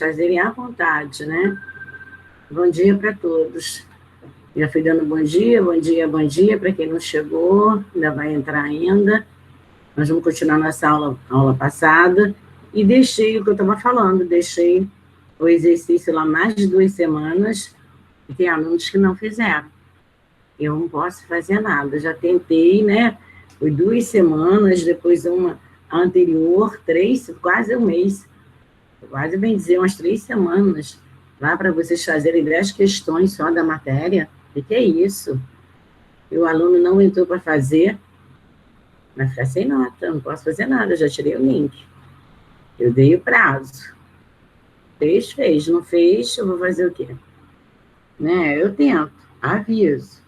fazerem à vontade, né? Bom dia para todos. Já fui dando bom dia, bom dia, bom dia para quem não chegou, ainda vai entrar ainda. Nós vamos continuar nossa aula passada. E deixei o que eu estava falando, deixei o exercício lá mais de 2 semanas, e tem alunos que não fizeram. Eu não posso fazer nada, já tentei, né? Foi 2 semanas, depois uma anterior, 3, quase um mês, quase bem dizer, umas 3 semanas, lá para vocês fazerem 10 questões só da matéria. O que é isso? E o aluno não entrou para fazer, vai ficar sem nota, não posso fazer nada, já tirei o link. Eu dei o prazo. Fez, não fez, eu vou fazer o quê? Né? Eu tento, aviso.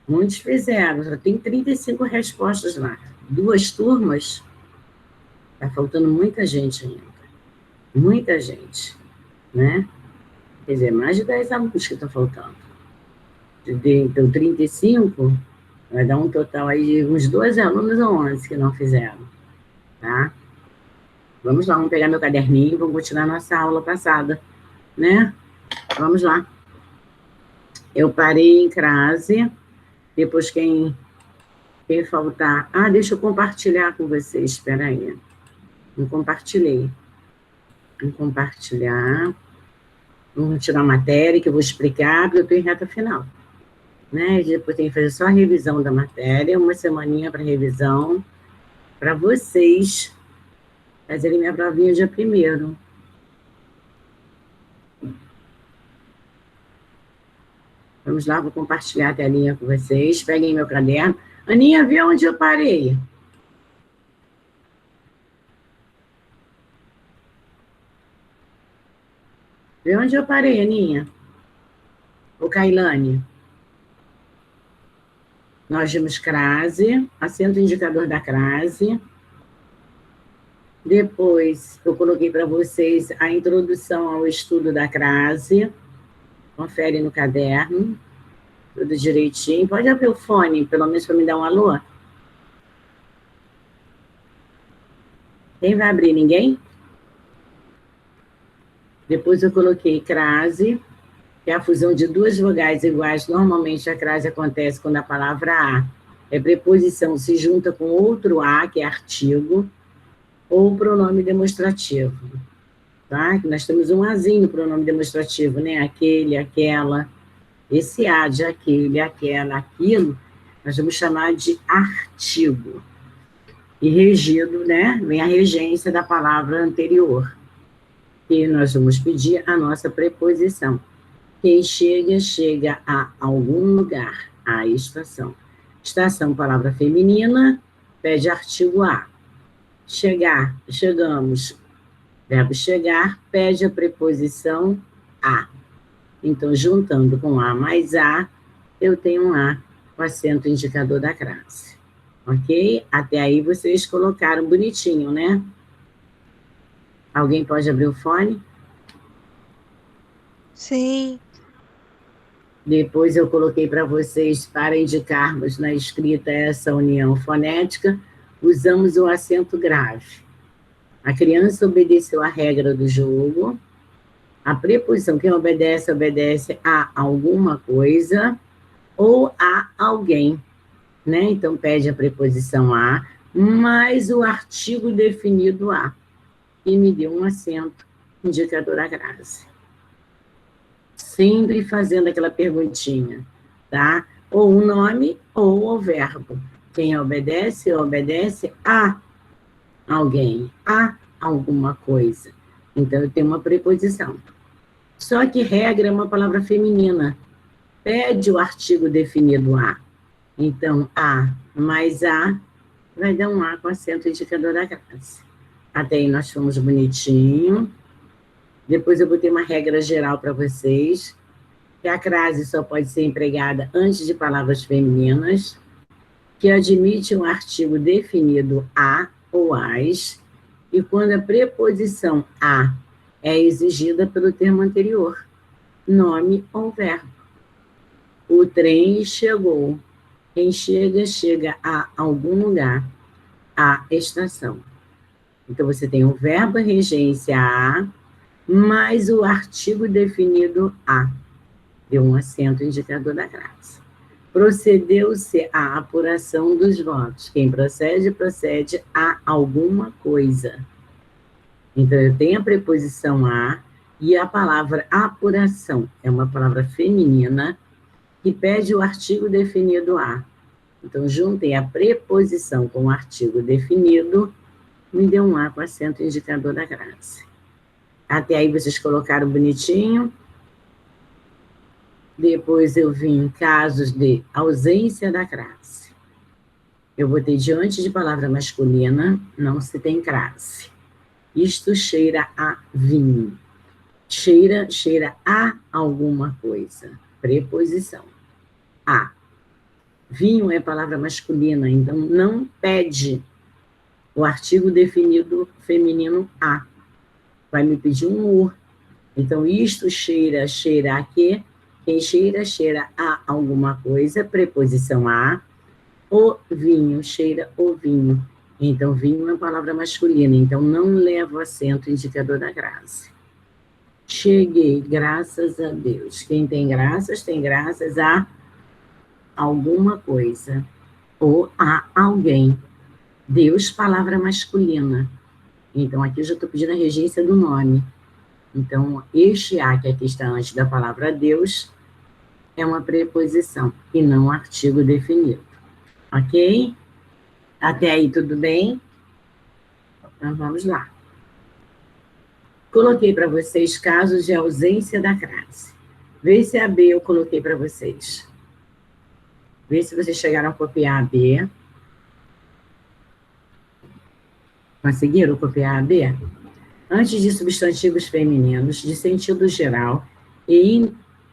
Muitos fizeram, já tem 35 respostas lá. 2 turmas, tá faltando muita gente ainda. Muita gente, né? Quer dizer, mais de 10 alunos que estão faltando. Então, 35, vai dar um total aí de uns 12 alunos ou 11 que não fizeram, tá? Vamos lá, vamos pegar meu caderninho e vamos continuar nossa aula passada, né? Vamos lá. Eu parei em crase, depois quem faltar... Ah, deixa eu compartilhar com vocês, espera aí. Não compartilhei. Vamos compartilhar. Vamos tirar a matéria que eu vou explicar, porque eu estou em reta final. Né? E depois tem que fazer só a revisão da matéria, uma semaninha para revisão, para vocês fazerem minha provinha dia 1º. Vamos lá, vou compartilhar a telinha com vocês. Peguem meu caderno. Aninha, vê onde eu parei. Vê onde eu parei, Aninha. O Kailane. Nós vimos crase, acento indicador da crase. Depois, eu coloquei para vocês a introdução ao estudo da crase. Confere no caderno, tudo direitinho. Pode abrir o fone, pelo menos para me dar um alô. Quem vai abrir? Ninguém? Depois eu coloquei crase, que é a fusão de 2 vogais iguais. Normalmente a crase acontece quando a palavra a é preposição, se junta com outro a, que é artigo, ou pronome demonstrativo. Tá? Nós temos um azinho no pronome demonstrativo, né? Aquele, aquela. Esse a de aquele, aquela, aquilo, nós vamos chamar de artigo. E regido, né? Vem a regência da palavra anterior. E nós vamos pedir a nossa preposição. Quem chega, chega a algum lugar, a estação. Estação, palavra feminina, pede artigo a. Chegar, chegamos, verbo chegar, pede a preposição a. Então, juntando com a mais a, eu tenho um a com acento indicador da crase. Ok? Até aí vocês colocaram bonitinho, né? Alguém pode abrir o fone? Sim. Depois eu coloquei para vocês, para indicarmos na escrita essa união fonética, usamos o acento grave. A criança obedeceu a regra do jogo. A preposição, quem obedece, obedece a alguma coisa ou a alguém, né? Então, pede a preposição a, mais o artigo definido a. E me deu um acento indicador da crase. Sempre fazendo aquela perguntinha, tá? Ou o nome ou o verbo. Quem obedece a alguém, a alguma coisa. Então, eu tenho uma preposição. Só que regra é uma palavra feminina. Pede o artigo definido a. Então, a mais a vai dar um a com acento indicador da crase. Até aí nós fomos bonitinho. Depois eu botei uma regra geral para vocês, que a crase só pode ser empregada antes de palavras femininas, que admite um artigo definido a ou as, e quando a preposição a é exigida pelo termo anterior, nome ou verbo. O trem chegou. Quem chega, chega a algum lugar, a estação. Então, você tem o verbo regência a, mais o artigo definido a, deu um acento indicador da graça. Procedeu-se à apuração dos votos. Quem procede, procede a alguma coisa. Então, eu tenho a preposição a e a palavra apuração é uma palavra feminina que pede o artigo definido a. Então, juntei a preposição com o artigo definido, me deu um a com acento indicador da graça. Até aí vocês colocaram bonitinho. Depois eu vim em casos de ausência da crase. Eu botei diante de palavra masculina, não se tem crase. Isto cheira a vinho. Cheira a alguma coisa. Preposição. A. Vinho é palavra masculina, então não pede o artigo definido feminino a. Vai me pedir um o. Então, isto cheira a quê? Quem cheira a alguma coisa, preposição a. O vinho cheira o vinho. Então, vinho é palavra masculina, então não leva o acento indicador da graça. Cheguei, graças a Deus. Quem tem graças a alguma coisa. Ou a alguém. Deus, palavra masculina. Então, aqui eu já estou pedindo a regência do nome. Então, este a, que aqui está antes da palavra Deus, é uma preposição e não um artigo definido. Ok? Até aí tudo bem? Então, vamos lá. Coloquei para vocês casos de ausência da crase. Vê se a B eu coloquei para vocês. Vê se vocês chegaram a copiar a B. Conseguiram copiar a B? Antes de substantivos femininos, de sentido geral e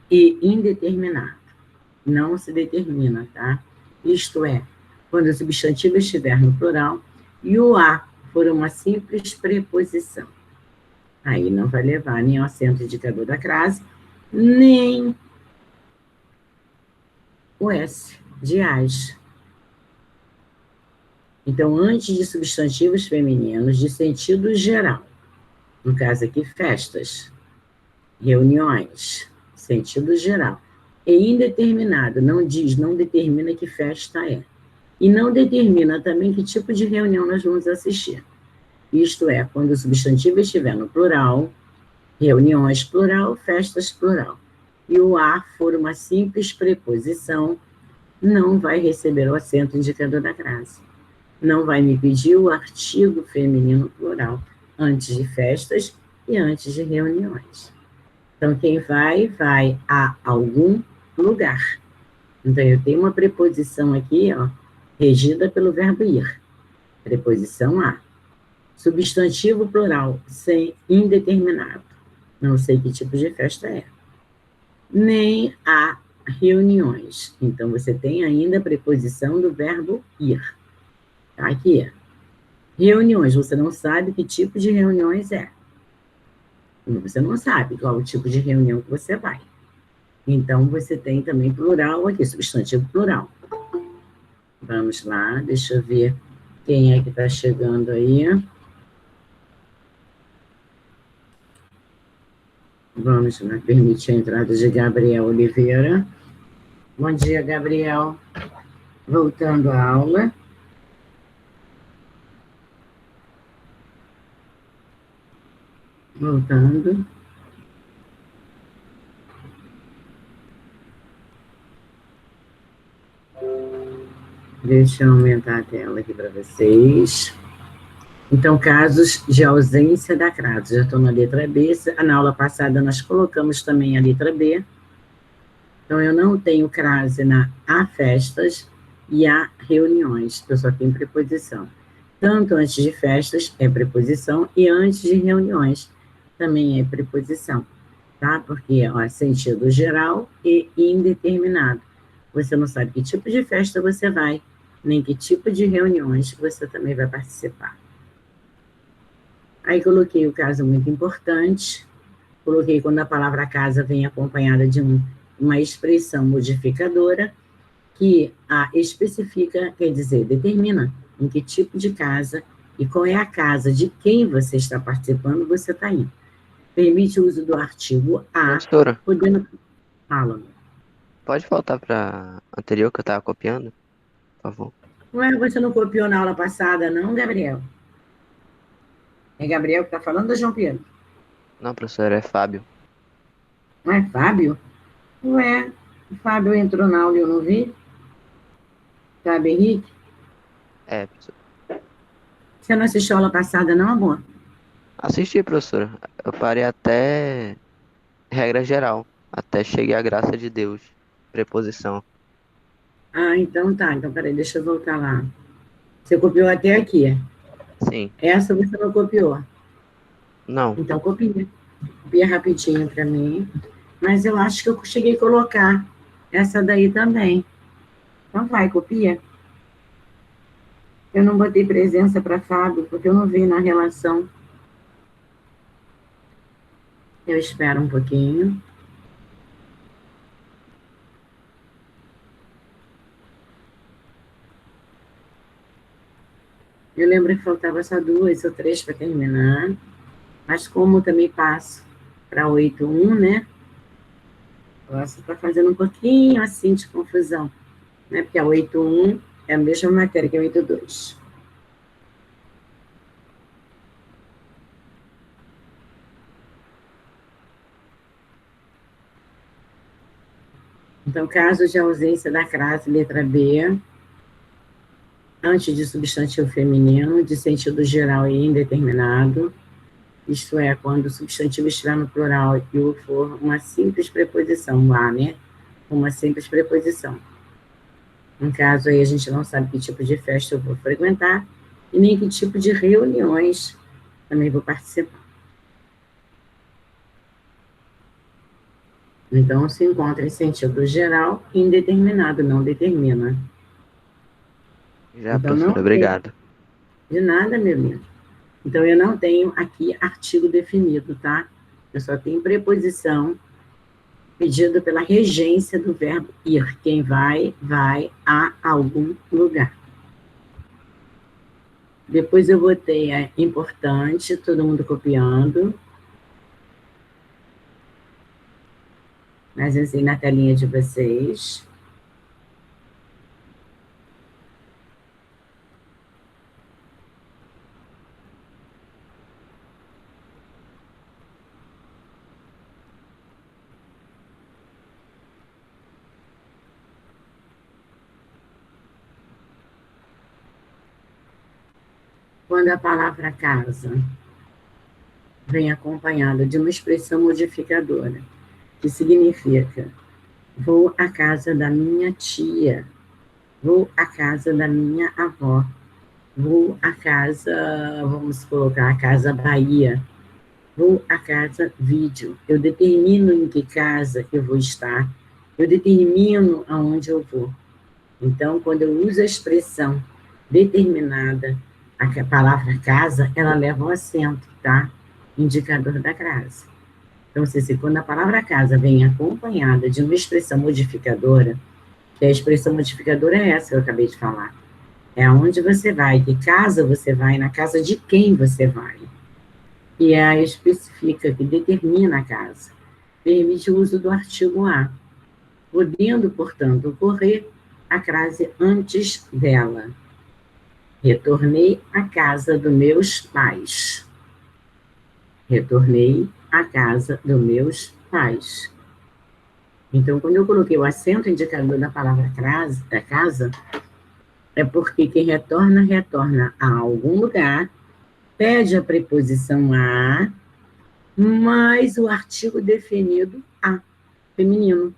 indeterminado. Não se determina, tá? Isto é, quando o substantivo estiver no plural e o a for uma simples preposição. Aí não vai levar nem o acento indicador da crase, nem o S de as. Então, antes de substantivos femininos, de sentido geral, no caso aqui, festas, reuniões, sentido geral, e indeterminado, não diz, não determina que festa é. E não determina também que tipo de reunião nós vamos assistir. Isto é, quando o substantivo estiver no plural, reuniões plural, festas plural, e o a for uma simples preposição, não vai receber o acento indicador da crase. Não vai me pedir o artigo feminino plural antes de festas e antes de reuniões. Então, quem vai a algum lugar. Então, eu tenho uma preposição aqui, ó, regida pelo verbo ir. Preposição a. Substantivo plural, sem indeterminado. Não sei que tipo de festa é. Nem a reuniões. Então, você tem ainda a preposição do verbo ir. Tá aqui. Reuniões, você não sabe que tipo de reuniões é. Você não sabe qual o tipo de reunião que você vai. Então, você tem também plural aqui, substantivo plural. Vamos lá, deixa eu ver quem é que está chegando aí. Vamos lá, permitir a entrada de Gabriel Oliveira. Bom dia, Gabriel. Voltando à aula. Voltando. Deixa eu aumentar a tela aqui para vocês. Então, casos de ausência da crase. Já estou na letra B. Na aula passada, nós colocamos também a letra B. Então, eu não tenho crase na a festas e a reuniões. Eu só tenho preposição. Tanto antes de festas é preposição e antes de reuniões também é preposição, tá? Porque, ó, sentido geral e indeterminado. Você não sabe que tipo de festa você vai, nem que tipo de reuniões você também vai participar. Aí coloquei o caso muito importante, coloquei quando a palavra casa vem acompanhada de uma expressão modificadora, que a especifica, quer dizer, determina em que tipo de casa e qual é a casa de quem você está participando, você está indo. permite o uso do artigo a, Professora, podendo... Fala. pode voltar para anterior que eu estava copiando, por favor? Ué, você não copiou na aula passada, não, Gabriel? É Gabriel que está falando ou João Pedro? Não, professor, é Fábio. Não é Fábio? Ué, o Fábio entrou na aula e eu não vi. Sabe, Henrique? É, professor. Você não assistiu a aula passada, não, amor? Assisti, professora. Eu parei até regra geral, até cheguei à graça de Deus. Preposição. Ah, então tá. Então, peraí, deixa eu voltar lá. Você copiou até aqui. Sim. Essa você não copiou. Não. Então, copia. Copia rapidinho para mim. Mas eu acho que eu cheguei a colocar essa daí também. Então, vai, copia. Eu não botei presença para Fábio, porque eu não vi na relação. Eu espero um pouquinho. Eu lembro que faltava só 2 ou 3 para terminar. Mas como também passo para 8.1, né? Posso estar fazendo um pouquinho assim de confusão, né? Porque a 8.1 é a mesma matéria que a 8.2. Então, caso de ausência da crase, letra B, antes de substantivo feminino, de sentido geral e indeterminado, isto é, quando o substantivo estiver no plural e o for uma simples preposição, lá, né? Uma simples preposição. No caso aí, a gente não sabe que tipo de festa eu vou frequentar e nem que tipo de reuniões também vou participar. Então, se encontra em sentido geral e indeterminado, não determina. Já, Então, não professora, tem obrigado. de nada, meu lindo. Então, eu não tenho aqui artigo definido, tá? Eu só tenho preposição pedido pela regência do verbo ir. Quem vai, vai a algum lugar. Depois eu botei a importante, todo mundo copiando. Mas assim, na telinha de vocês. Quando a palavra casa vem acompanhada de uma expressão modificadora, que significa vou à casa da minha tia, vou à casa da minha avó, vou à casa, vamos colocar a casa Bahia, vou à casa vídeo. Eu determino em que casa eu vou estar, eu determino aonde eu vou. Então, quando eu uso a expressão determinada, a palavra casa, ela leva o acento, tá? Indicador da crase. Então, se quando a palavra casa vem acompanhada de uma expressão modificadora, que a expressão modificadora é essa que eu acabei de falar, é aonde você vai, que casa você vai, na casa de quem você vai. E é a especifica que determina a casa. Permite o uso do artigo a, podendo, portanto, ocorrer a crase antes dela. Retornei à casa dos meus pais. Retornei à casa dos meus pais. Então, quando eu coloquei o acento indicador da palavra crase, da casa, é porque quem retorna, retorna a algum lugar, pede a preposição a, mais o artigo definido a, feminino.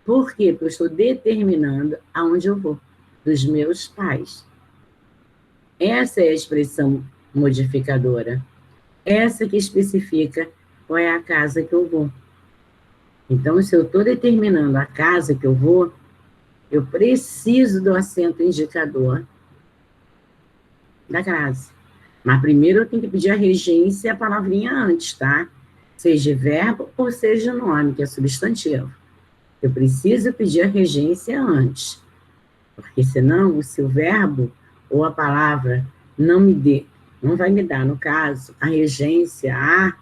Por quê? Porque eu estou determinando aonde eu vou, dos meus pais. Essa é a expressão modificadora. Essa que especifica qual é a casa que eu vou. Então, se eu estou determinando a casa que eu vou, eu preciso do acento indicador da crase. Mas primeiro eu tenho que pedir a regência e a palavrinha antes, tá? Seja verbo ou seja nome, que é substantivo. Eu preciso pedir a regência antes. Porque senão, se o verbo ou a palavra não me dê, não vai me dar, no caso, a regência a,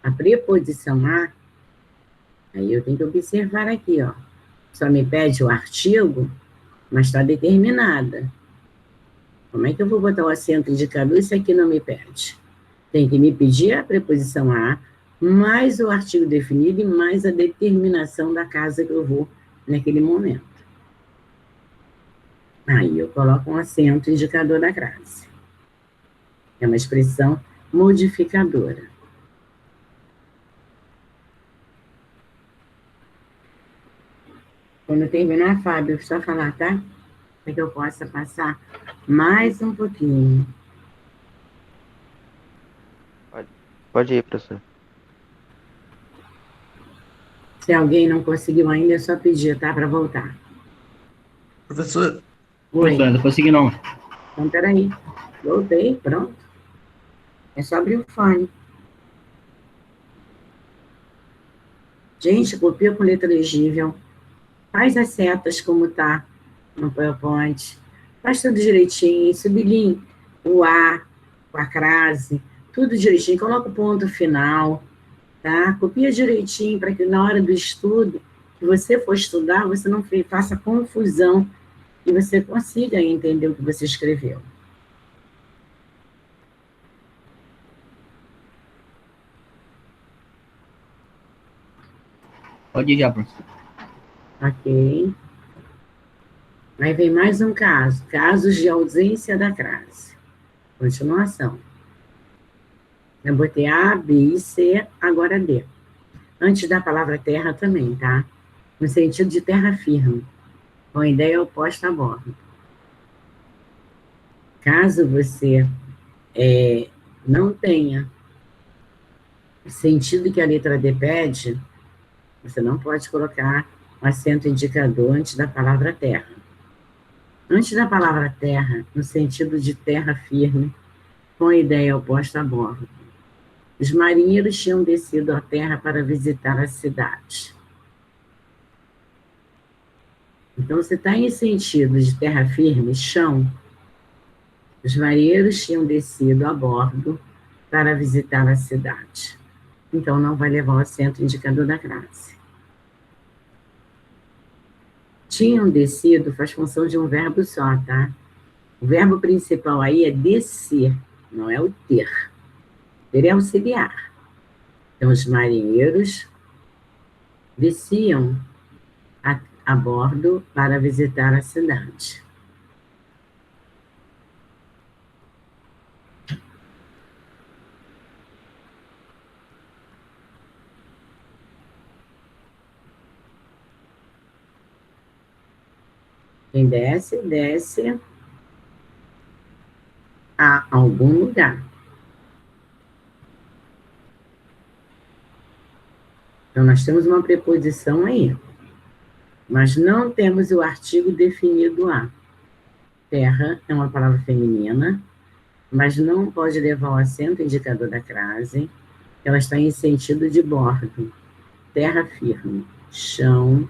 A preposição a, aí eu tenho que observar aqui, ó. Só me pede o artigo, mas está determinada. Como é que eu vou botar o acento indicador se aqui não me pede? Tem que me pedir a preposição a, mais o artigo definido e mais a determinação da casa que eu vou naquele momento. Aí eu coloco um acento indicador da crase. É uma expressão modificadora. Quando terminar, Fábio, só falar, tá? Para que eu possa passar mais um pouquinho. Pode ir, professor. Se alguém não conseguiu ainda, é só pedir, tá? Para voltar. Professor, Oi. não consegui não. Então, peraí. Voltei, pronto. É só abrir o fone. Gente, copia com letra legível. Faz as setas como tá no PowerPoint. Faz tudo direitinho. Sublinhe o A, com a crase. Tudo direitinho. Coloca o ponto final. Tá? Copia direitinho para que na hora do estudo, que você for estudar, você não faça confusão e você consiga entender o que você escreveu. Pode ir já, professor. Ok. Aí vem mais um caso. Casos de ausência da crase. Continuação. Eu botei A, B e C, agora D. Antes da palavra terra também, tá? No sentido de terra firme, com a ideia oposta a bordo. Caso você não tenha o sentido que a letra D pede, você não pode colocar um acento indicador antes da palavra terra. Antes da palavra terra, no sentido de terra firme, com a ideia oposta a bordo. Os marinheiros tinham descido à terra para visitar a cidade. Então, você está em sentido de terra firme, chão. Os marinheiros tinham descido a bordo para visitar a cidade. Então, não vai levar o acento indicador da crase. Tinham descido faz função de um verbo só, tá? O verbo principal aí é descer, não é o ter. Ter é auxiliar. Então, os marinheiros desciam a bordo para visitar a cidade. Quem desce, desce a algum lugar. Então, nós temos uma preposição aí, mas não temos o artigo definido a. Terra é uma palavra feminina, mas não pode levar o acento indicador da crase, ela está em sentido de bordo. Terra firme, chão,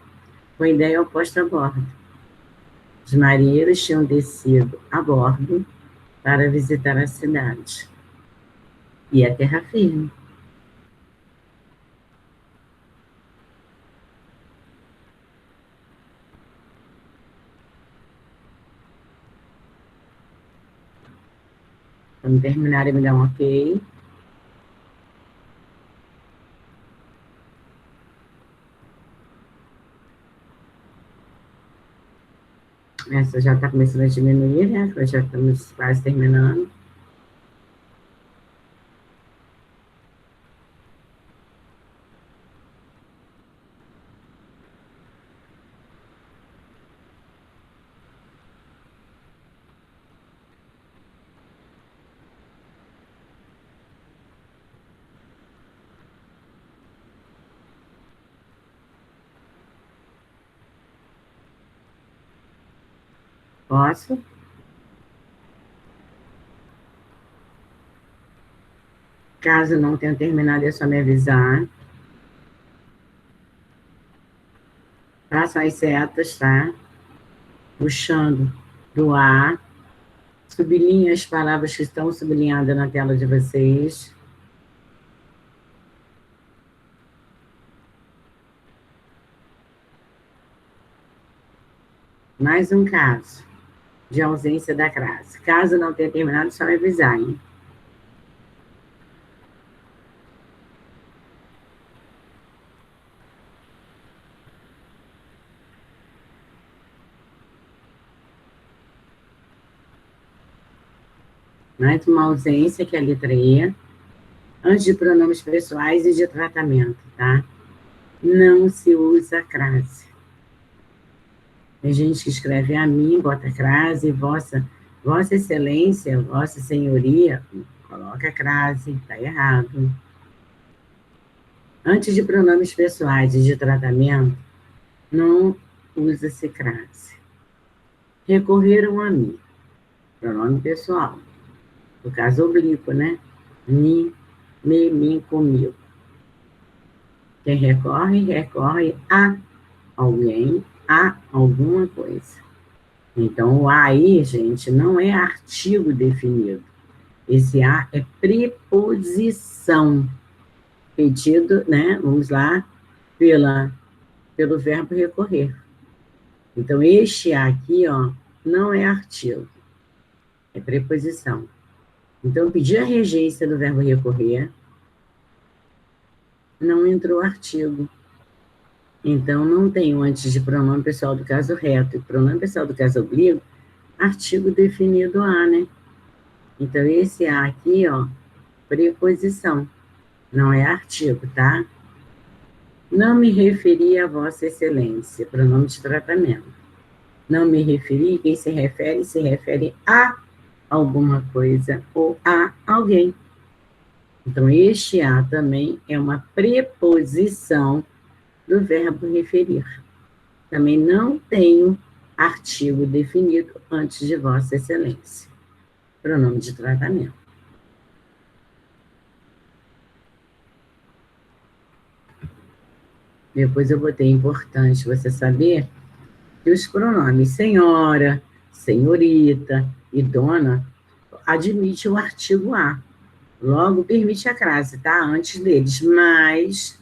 com a ideia oposta a bordo. Os marinheiros tinham descido a bordo para visitar a cidade. E é terra firme. Quando terminarem, me dá um ok. Essa já está começando a diminuir, né? Já estamos quase terminando. Posso? Caso não tenha terminado, é só me avisar. Façam as setas, tá? Puxando do A. Sublinhe as palavras que estão sublinhadas na tela de vocês. Mais um caso de ausência da crase. Caso não tenha terminado, só me avisar, hein? Mais uma ausência, que é a letra E, antes de pronomes pessoais e de tratamento, tá? Não se usa crase. Tem gente que escreve a mim, bota crase, vossa excelência, vossa senhoria, coloca crase, tá errado. Antes de pronomes pessoais e de tratamento, não usa-se crase. Recorreram a mim, pronome pessoal. No caso oblíquo, né? Me, mim, comigo. Quem recorre a alguém, a alguma coisa. Então, o a aí, gente, não é artigo definido. Esse a é preposição. Pedido, né? Vamos lá, pelo verbo recorrer. Então, este a aqui, ó, não é artigo. É preposição. Então, eu pedi a regência do verbo recorrer, não entrou artigo. Então, não tenho antes de pronome pessoal do caso reto e pronome pessoal do caso oblíquo, artigo definido a, né? Então, esse a aqui, ó, preposição, não é artigo, tá? Não me referi a vossa excelência, pronome de tratamento. Não me referi, quem se refere a alguma coisa ou a alguém. Então, este a também é uma preposição do verbo referir. Também não tenho artigo definido antes de vossa excelência. Pronome de tratamento. Depois eu botei importante você saber que os pronomes senhora, senhorita e dona admitem o artigo a. Logo, permite a crase, tá? Antes deles. Mas,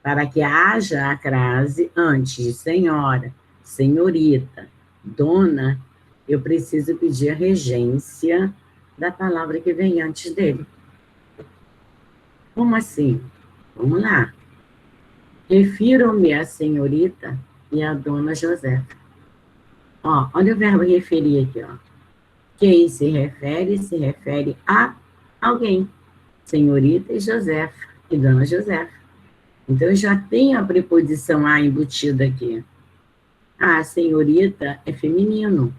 para que haja a crase antes de senhora, senhorita, dona, eu preciso pedir a regência da palavra que vem antes dele. Como assim? Vamos lá. Refiram-me à senhorita e à dona Josefa. Ó, olha o verbo referir aqui, ó. Quem se refere a alguém. Senhorita e Josefa, e dona Josefa. Então, eu já tenho a preposição a embutida aqui. A senhorita é feminino.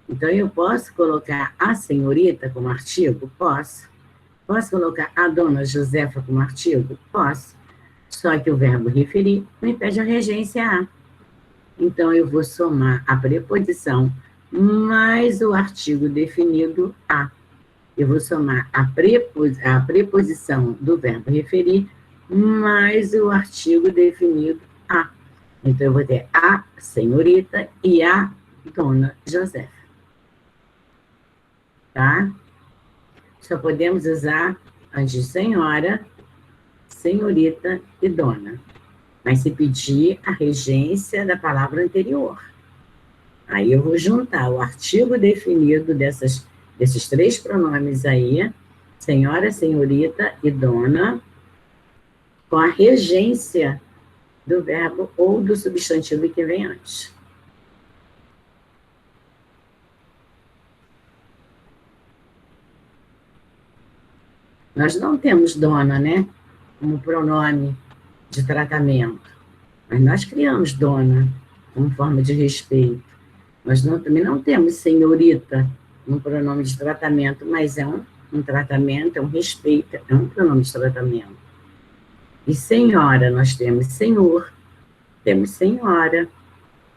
Então, eu posso colocar a senhorita como artigo? Posso. Posso colocar a dona Josefa como artigo? Posso. Só que o verbo referir me pede a regência a. Então, eu vou somar a preposição mais o artigo definido a. Eu vou somar a preposição do verbo referir mais o artigo definido a. Então, eu vou ter a senhorita e a dona Josefa. Tá? Só podemos usar antes de senhora, senhorita e dona. Mas se pedir a regência da palavra anterior. Aí eu vou juntar o artigo definido desses três pronomes aí, senhora, senhorita e dona, com a regência do verbo ou do substantivo que vem antes. Nós não temos dona, né? Como pronome de tratamento. Mas nós criamos dona como forma de respeito. Nós também não temos senhorita como pronome de tratamento, mas é um tratamento, é um respeito, é um pronome de tratamento. E senhora, nós temos senhor, temos senhora.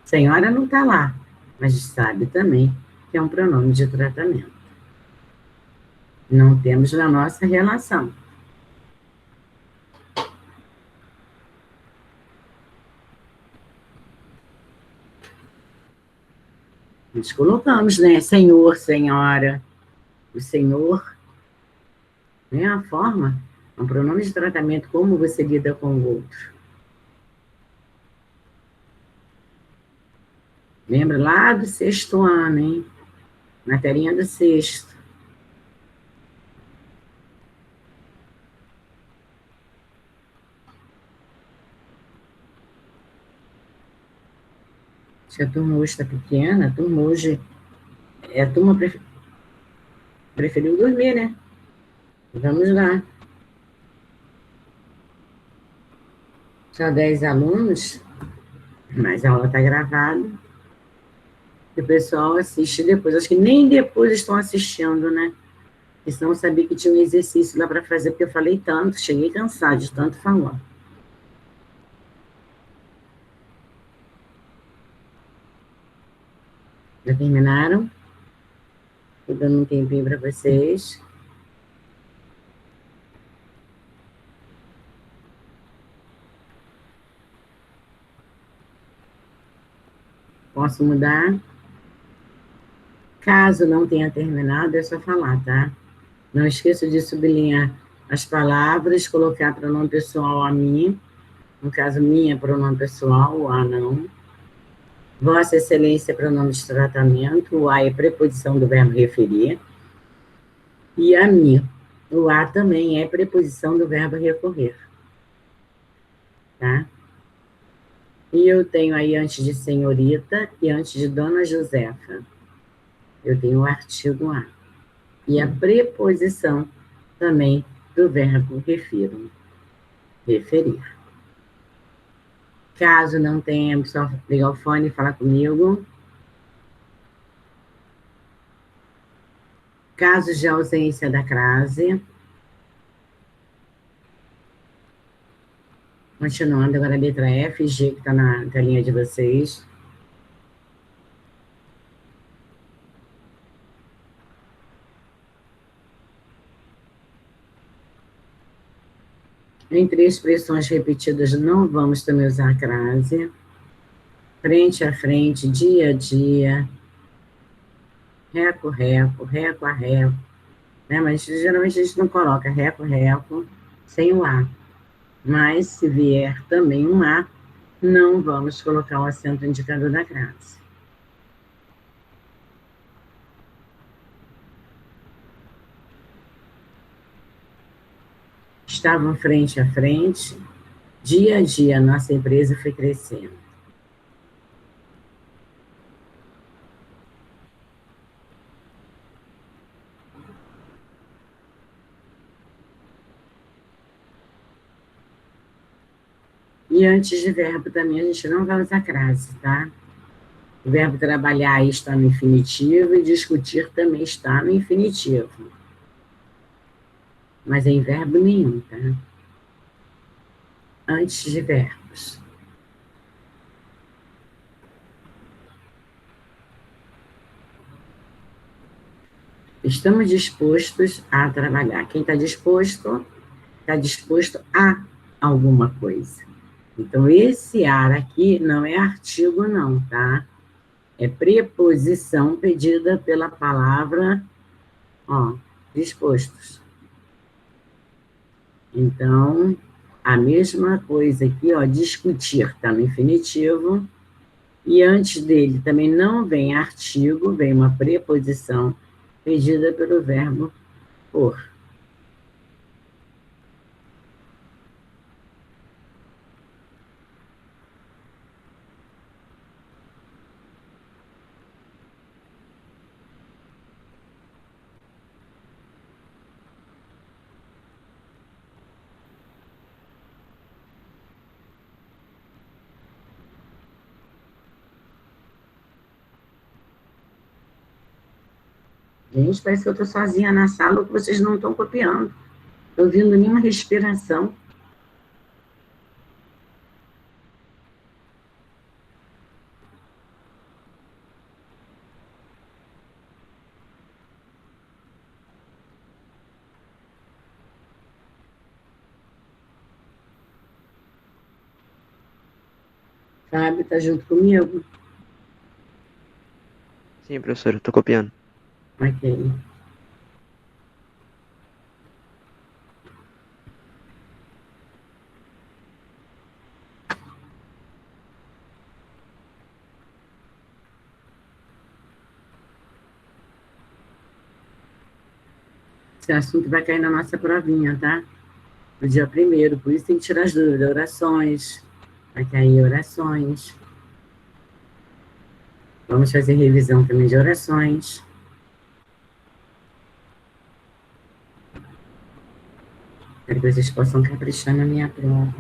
Senhora não está lá, mas sabe também que é um pronome de tratamento. Não temos na nossa relação. Nós colocamos, né? Senhor, senhora. O senhor, né? A forma, é um pronome de tratamento, como você lida com o outro. Lembra lá do sexto ano, hein? Materinha do sexto. Se a turma hoje está pequena, a turma hoje. A turma preferiu dormir, né? Vamos lá. Só 10 alunos, mas a aula está gravada. E o pessoal assiste depois. Acho que nem depois estão assistindo, né? Porque senão eu sabia que tinha um exercício lá para fazer, porque eu falei tanto, cheguei cansada de tanto falar. Já terminaram? Estou dando um tempinho para vocês. Posso mudar? Caso não tenha terminado, é só falar, tá? Não esqueça de sublinhar as palavras, colocar pronome pessoal a mim, no caso, minha pronome pessoal, o a não. Vossa Excelência, pronome de tratamento, o a é preposição do verbo referir. E a mim, o a também é preposição do verbo recorrer, tá? E eu tenho aí antes de senhorita e antes de dona Josefa. Eu tenho o artigo a. E a preposição também do verbo refiro, referir. Caso não tenha, só ligar o fone e falar comigo. Casos de ausência da crase. Continuando, agora a letra F e G, que está na telinha de vocês. Entre expressões repetidas, não vamos também usar crase. Frente a frente, dia a dia, reco, reco, reco a reco, né? Mas geralmente a gente não coloca reco, reco, sem o A. Mas se vier também um A, não vamos colocar o acento indicador da crase. Estavam frente a frente, dia a dia a nossa empresa foi crescendo. E antes de verbo também a gente não vai usar crase, tá? O verbo trabalhar está no infinitivo e discutir também está no infinitivo. Mas em verbo nenhum, tá? Antes de verbos. Estamos dispostos a trabalhar. Quem está disposto a alguma coisa. Então, esse ar aqui não é artigo, não, tá? É preposição pedida pela palavra, ó, dispostos. Então, a mesma coisa aqui, ó, discutir, está no infinitivo, e antes dele também não vem artigo, vem uma preposição pedida pelo verbo por. Gente, parece que eu estou sozinha na sala ou que vocês não estão copiando. Estou ouvindo nenhuma respiração. Sabe, tá junto comigo? Sim, professor, eu tô copiando. Ok. Esse assunto vai cair na nossa provinha, tá? No dia 1º, por isso tem que tirar as dúvidas. Orações. Vai cair orações. Vamos fazer revisão também de orações. Espero que vocês possam caprichar na minha prova.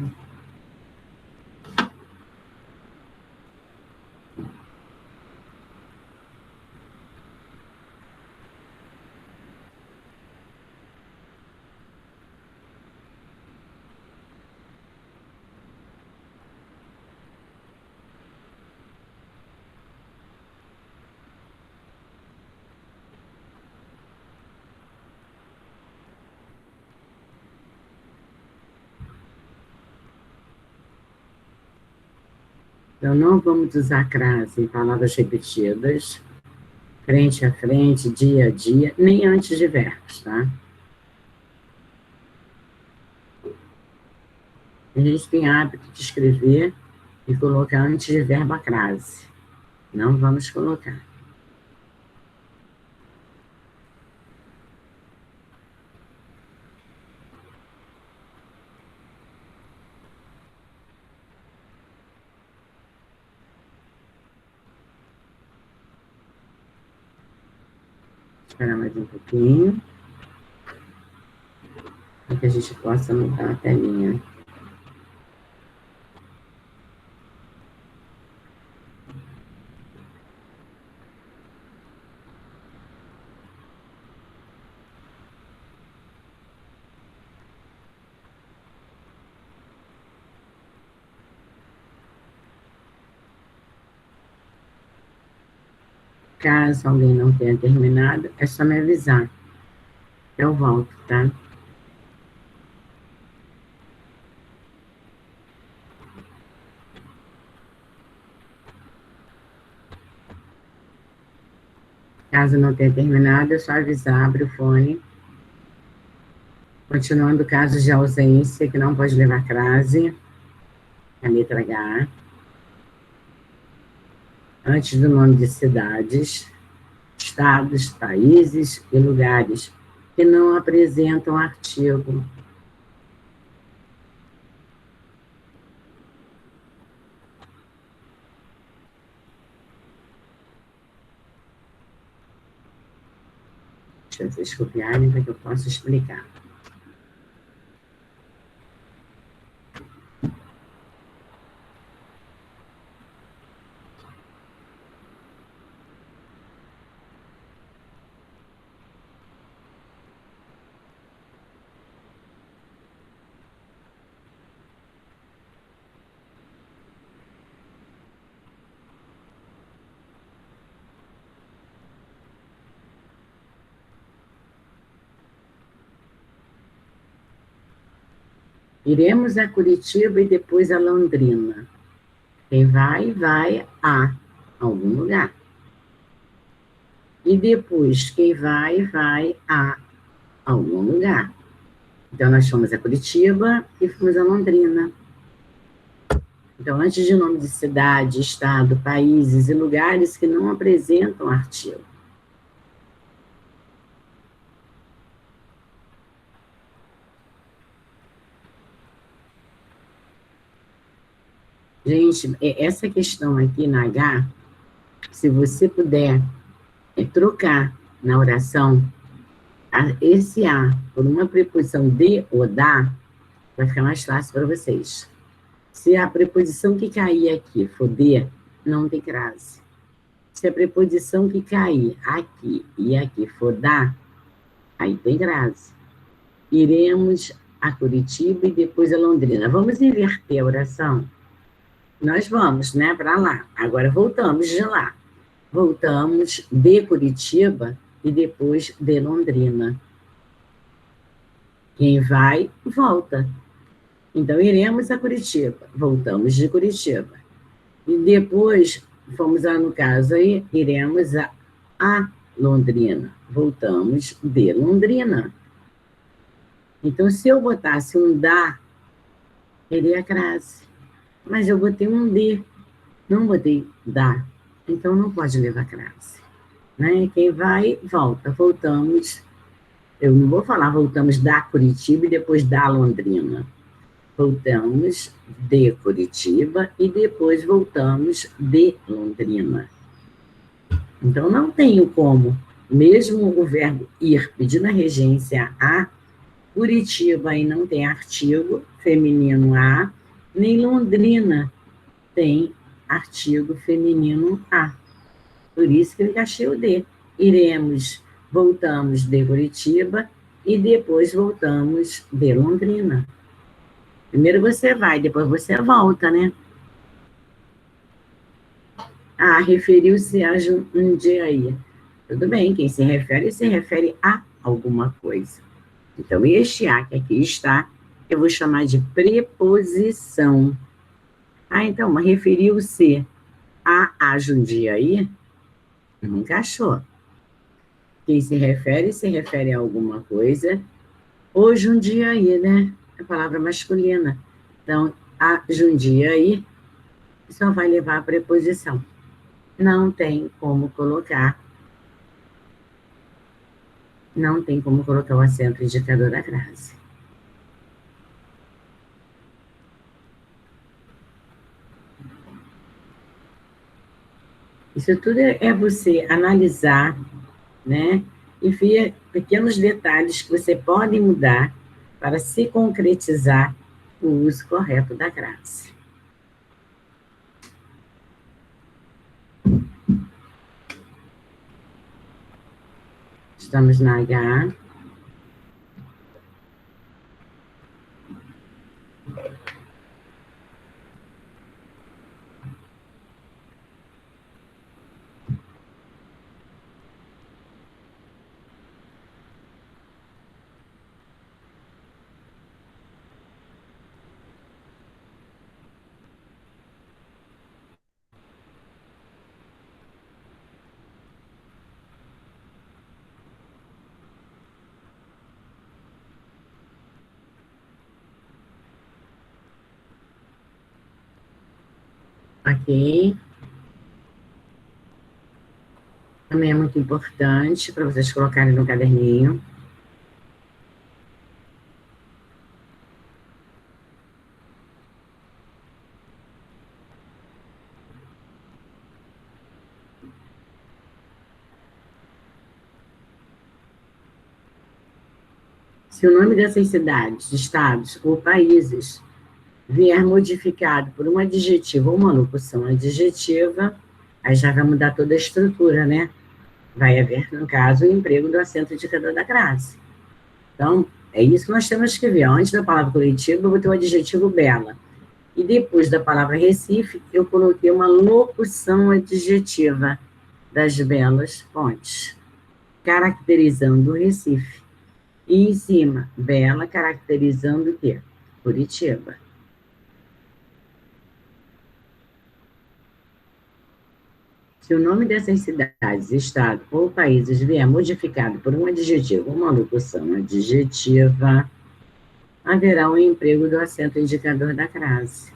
Então, não vamos usar crase em palavras repetidas, frente a frente, dia a dia, nem antes de verbos, tá? A gente tem hábito de escrever e colocar antes de verbo a crase. Não vamos colocar. Esperar mais um pouquinho, para que a gente possa mudar a telinha. Caso alguém não tenha terminado, é só me avisar. Eu volto, tá? Caso não tenha terminado, é só avisar, abre o fone. Continuando casos de ausência, que não pode levar crase, a letra H. Antes do nome de cidades, estados, países e lugares que não apresentam artigo. Deixa vocês copiarem para que eu possa explicar. Iremos a Curitiba e depois a Londrina. Quem vai, vai a algum lugar. E depois, quem vai, vai a algum lugar. Então, nós fomos a Curitiba e fomos a Londrina. Então, antes de nome de cidade, estado, países e lugares que não apresentam artigo. Gente, essa questão aqui na H, se você puder trocar na oração esse a por uma preposição de ou da, vai ficar mais fácil para vocês. Se a preposição que cair aqui for de, não tem crase. Se a preposição que cair aqui e aqui for da, aí tem crase. Iremos a Curitiba e depois a Londrina. Vamos inverter a oração? Nós vamos, né, para lá. Agora voltamos de lá. Voltamos de Curitiba e depois de Londrina. Quem vai, volta. Então, iremos a Curitiba. Voltamos de Curitiba. E depois, fomos, no caso aí, iremos a Londrina. Voltamos de Londrina. Então, se eu botasse um da, seria crase. Mas eu botei um de, não botei da. Então, não pode levar crase. Né? Quem vai, volta. Voltamos Eu não vou falar voltamos da Curitiba e depois da Londrina. Voltamos de Curitiba e depois voltamos de Londrina. Então, não tenho como, mesmo o verbo ir pedindo a regência a Curitiba e não tem artigo feminino a, nem Londrina tem artigo feminino a. Por isso que eu encaixei o de. Iremos, voltamos de Curitiba e depois voltamos de Londrina. Primeiro você vai, depois você volta, né? Ah, referiu-se a Jundiaí. Tudo bem, quem se refere a alguma coisa. Então, este a que aqui está, eu vou chamar de preposição. Ah, então, referiu-se a Jundiaí? Não encaixou. Quem se refere a alguma coisa. O Jundiaí, né? É a palavra masculina. Então, a Jundiaí só vai levar a preposição. Não tem como colocar o acento indicador da frase. Isso tudo é você analisar, né? E ver pequenos detalhes que você pode mudar para se concretizar o uso correto da frase. Estamos na H. Ok. Também é muito importante para vocês colocarem no caderninho. Se o nome dessas cidades, estados ou países vier modificado por um adjetivo ou uma locução adjetiva, aí já vai mudar toda a estrutura, né? Vai haver, no caso, o emprego do acento indicador da classe. Então, é isso que nós temos que ver. Antes da palavra Curitiba, eu botei o adjetivo bela. E depois da palavra Recife, eu coloquei uma locução adjetiva das belas fontes, caracterizando o Recife. E em cima, bela, caracterizando o quê? Curitiba. Se o nome dessas cidades, estado ou países vier modificado por um adjetivo ou uma locução adjetiva, haverá um emprego do acento indicador da frase.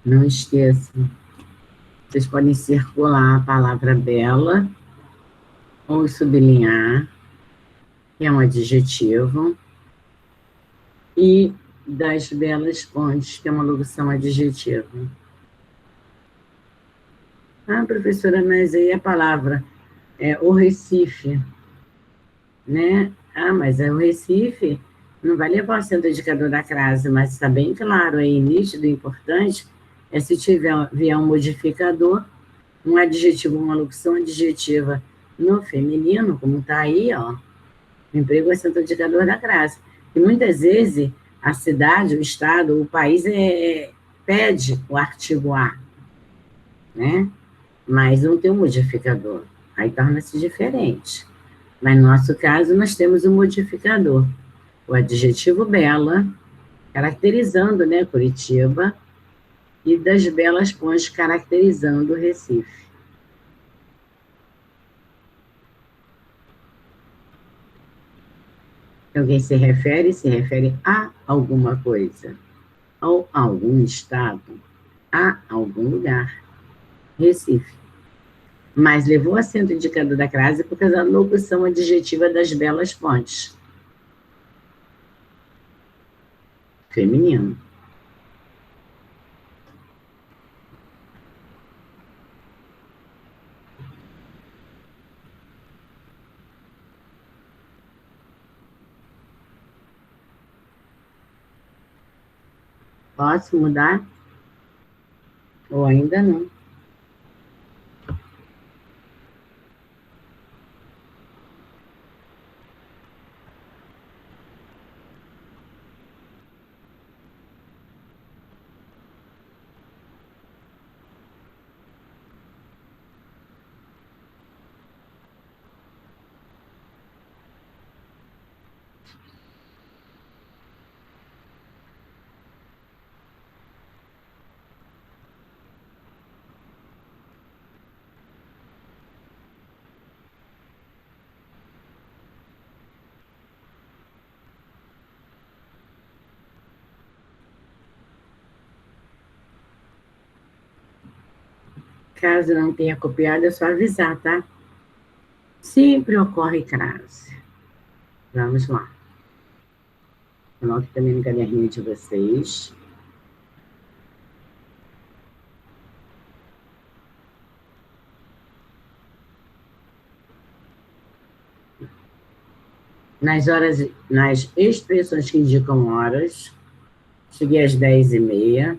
Não esqueçam, vocês podem circular a palavra bela ou sublinhar, que é um adjetivo, e das belas fontes, que é uma locução adjetiva. Ah, professora, mas aí a palavra é o Recife, né? Ah, mas é o Recife, não vai levar o acento indicador da frase, mas está bem claro aí, nítido, importante, é se vier um modificador, um adjetivo, uma locução adjetiva no feminino, como está aí, ó, emprego acento indicador da frase. E muitas vezes a cidade, o estado, o país pede o artigo a, né? Mas não tem um modificador. aí torna-se diferente. Mas no nosso caso, nós temos um modificador, o adjetivo bela, caracterizando, né, Curitiba, e das Belas Pontes, caracterizando o Recife. Então, quem se refere a alguma coisa, ou a algum estado, a algum lugar. Recife. Mas levou acento indicador da crase por causa da locução adjetiva das Belas Pontes. Feminino. Posso mudar? Ou ainda não? Caso não tenha copiado, é só avisar, tá? Sempre ocorre crase. Vamos lá. Coloque também no caderninho de vocês. Nas expressões que indicam horas, cheguei às 10h30.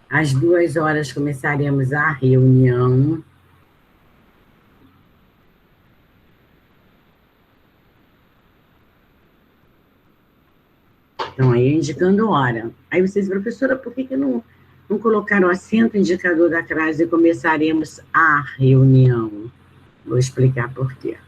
Às 2h começaremos a reunião. Então, aí indicando hora. Aí vocês, professora, por que não colocaram o acento indicador da crase e começaremos a reunião? Vou explicar por quê.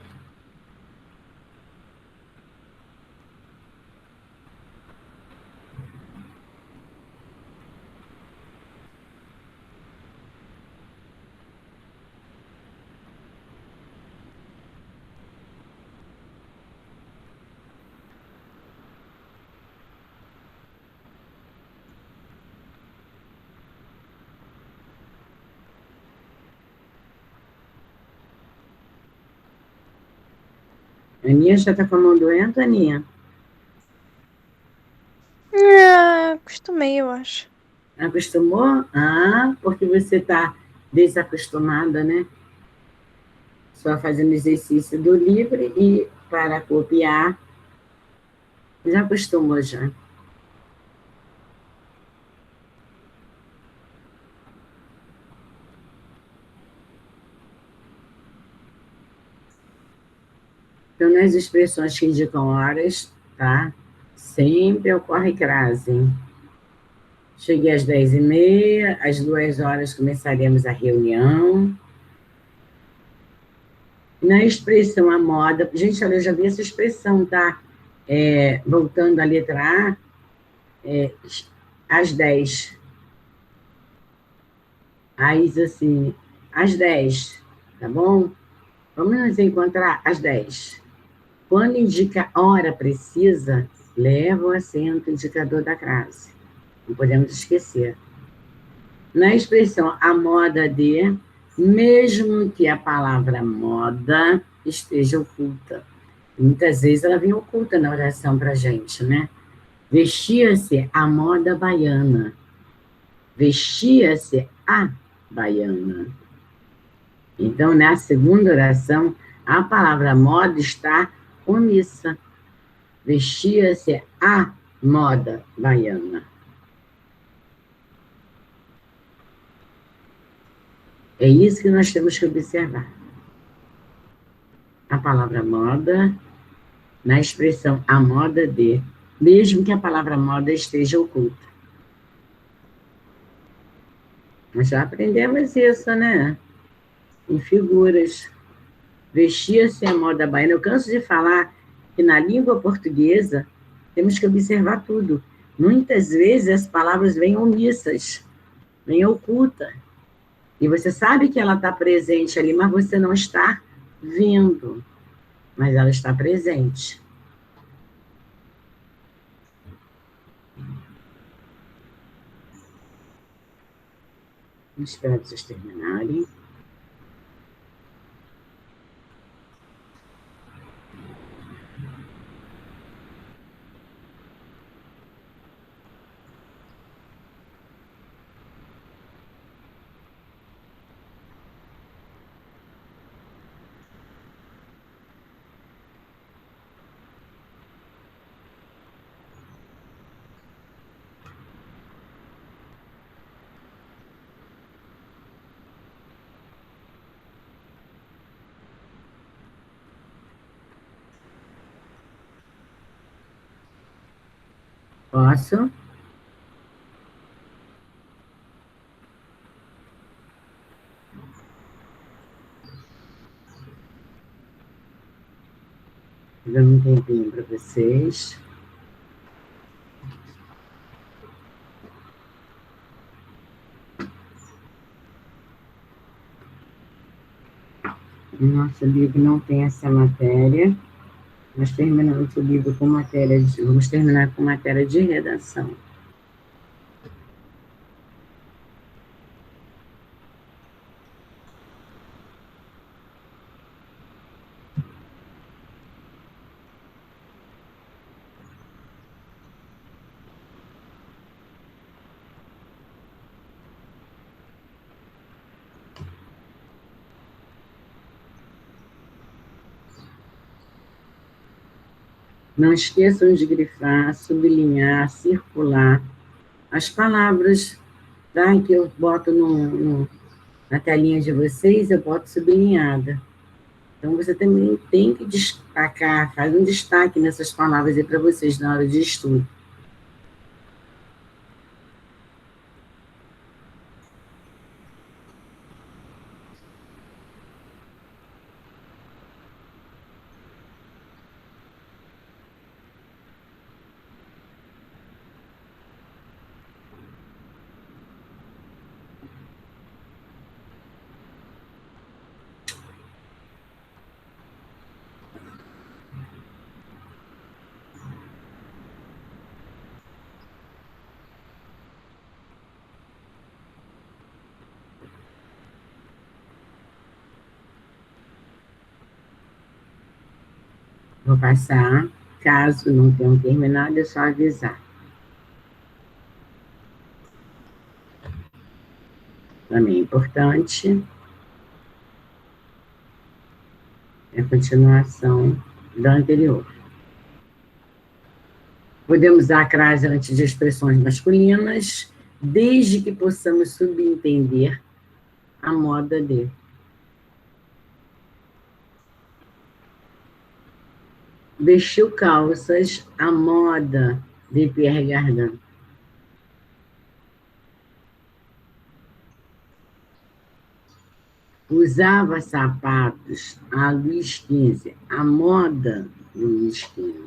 Aninha já está com a mão doente, Aninha? Acostumei, eu acho. Acostumou? Ah, porque você está desacostumada, né? Só fazendo exercício do livre e para copiar. Já acostumou, já. Então, nas expressões que indicam horas, tá? Sempre ocorre crase. Cheguei às 10h30, às 2h começaremos a reunião. Na expressão a moda, gente, olha, eu já vi essa expressão, tá? Voltando à letra A, às 10. Aí, assim, às 10, tá bom? Vamos nos encontrar às 10. Quando indica hora precisa, leva o acento indicador da crase. Não podemos esquecer. Na expressão a moda de, mesmo que a palavra moda esteja oculta. Muitas vezes ela vem oculta na oração para a gente, né? Vestia-se a moda baiana. Vestia-se a baiana. Então, na segunda oração, a palavra moda está omissa. Vestia-se a moda baiana. É isso que nós temos que observar. A palavra moda, na expressão a moda de, mesmo que a palavra moda esteja oculta. Nós já aprendemos isso, né? em figuras. Vestia-se à moda baiana. Eu canso de falar que na língua portuguesa temos que observar tudo. Muitas vezes as palavras vêm omissas, vêm ocultas. E você sabe que ela está presente ali, mas você não está vendo. Mas ela está presente. Vamos esperar vocês terminarem. Posso? Dando um tempinho para vocês. O nosso livro não tem essa matéria. Nós terminamos o livro com matéria de... Vamos terminar com matéria de redação. Não esqueçam de grifar, sublinhar, circular as palavras, tá? Que eu boto na telinha de vocês, eu boto sublinhada. Então, você também tem que destacar, faz um destaque nessas palavras aí para vocês na hora de estudo. Vou passar, caso não tenham terminado, é só avisar. Também é importante a continuação da anterior. Podemos usar a crase antes de expressões masculinas, desde que possamos subentender a moda de. Vestiu calças à moda de Pierre Cardin. Usava sapatos a Luís XV, a moda do Luís XV.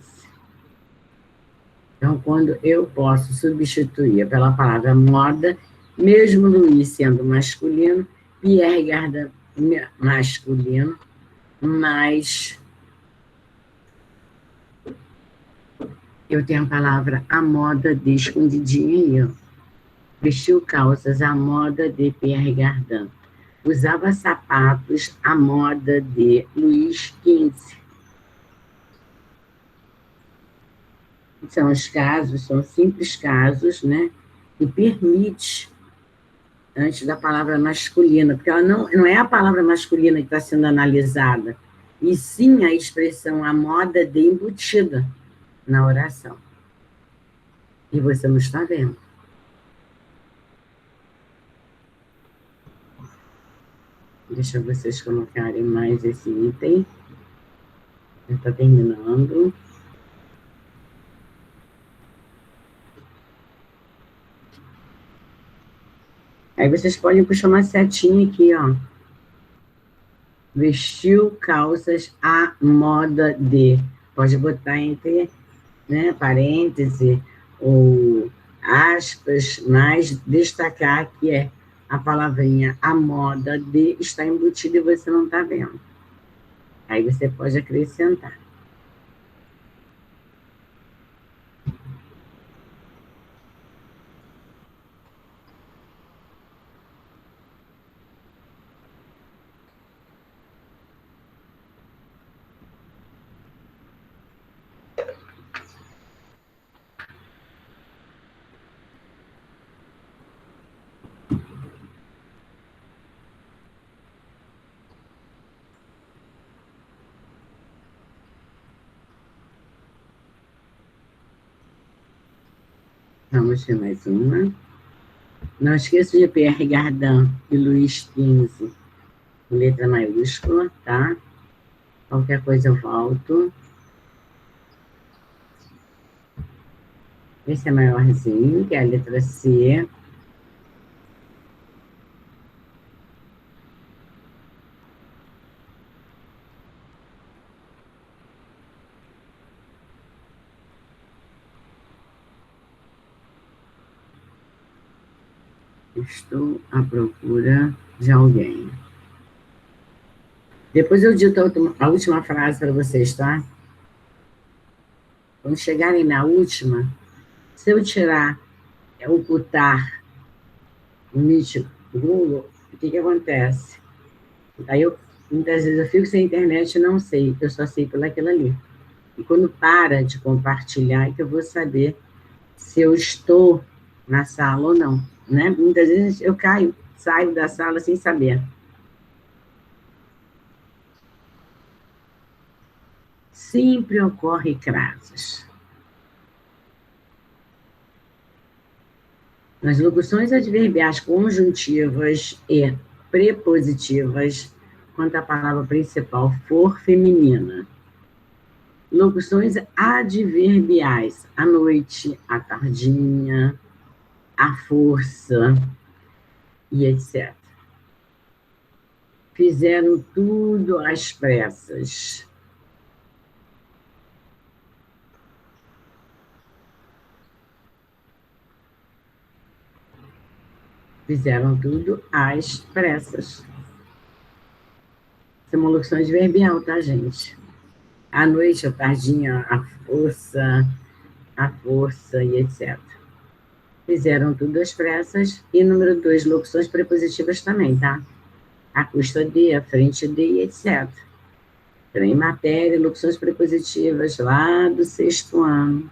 Então, quando eu posso substituir pela palavra moda, mesmo Luís sendo masculino, Pierre Cardin masculino, mas eu tenho a palavra a moda de escondidinha aí, ó. Vestiu calças à moda de Pierre Cardin. Usava sapatos à moda de Luís XV. São os casos, são simples casos, né? E permite, antes da palavra masculina, porque ela não é a palavra masculina que está sendo analisada, e sim a expressão a moda de embutida na oração. E você não está vendo. Deixa vocês colocarem mais esse item. Já está terminando. Aí vocês podem puxar uma setinha aqui, ó. vestiu calças à moda de. Pode botar entre, né, parêntese ou aspas, mas destacar que é a palavrinha a moda de está embutida e você não está vendo. Aí você pode acrescentar. Vamos ver mais uma. Não esqueça de Pierre Gardin e Luiz XV, letra maiúscula, tá? Qualquer coisa eu volto. Esse é maiorzinho, que é a letra C. Estou à procura de alguém. Depois eu dito a última frase para vocês, tá? Quando chegarem na última, se eu tirar, ocultar o Meet Google, o que acontece? Aí muitas vezes eu fico sem internet e não sei, eu só sei pelaquilo ali. E quando para de compartilhar, é que eu vou saber se eu estou na sala ou não, né? Muitas vezes eu caio, saio da sala sem saber. Sempre ocorre crasas. Nas locuções adverbiais conjuntivas e prepositivas, quando a palavra principal for feminina. Locuções adverbiais, à noite, à tardinha, à força e etc. Fizeram tudo às pressas. Fizeram tudo às pressas. Isso é uma locução adverbial, tá, gente? À noite, à tardinha, a força e etc. Fizeram tudo às pressas. E número 2, locuções prepositivas também, tá? À custa de, à frente de e etc. Também matéria, locuções prepositivas lá do 6º ano.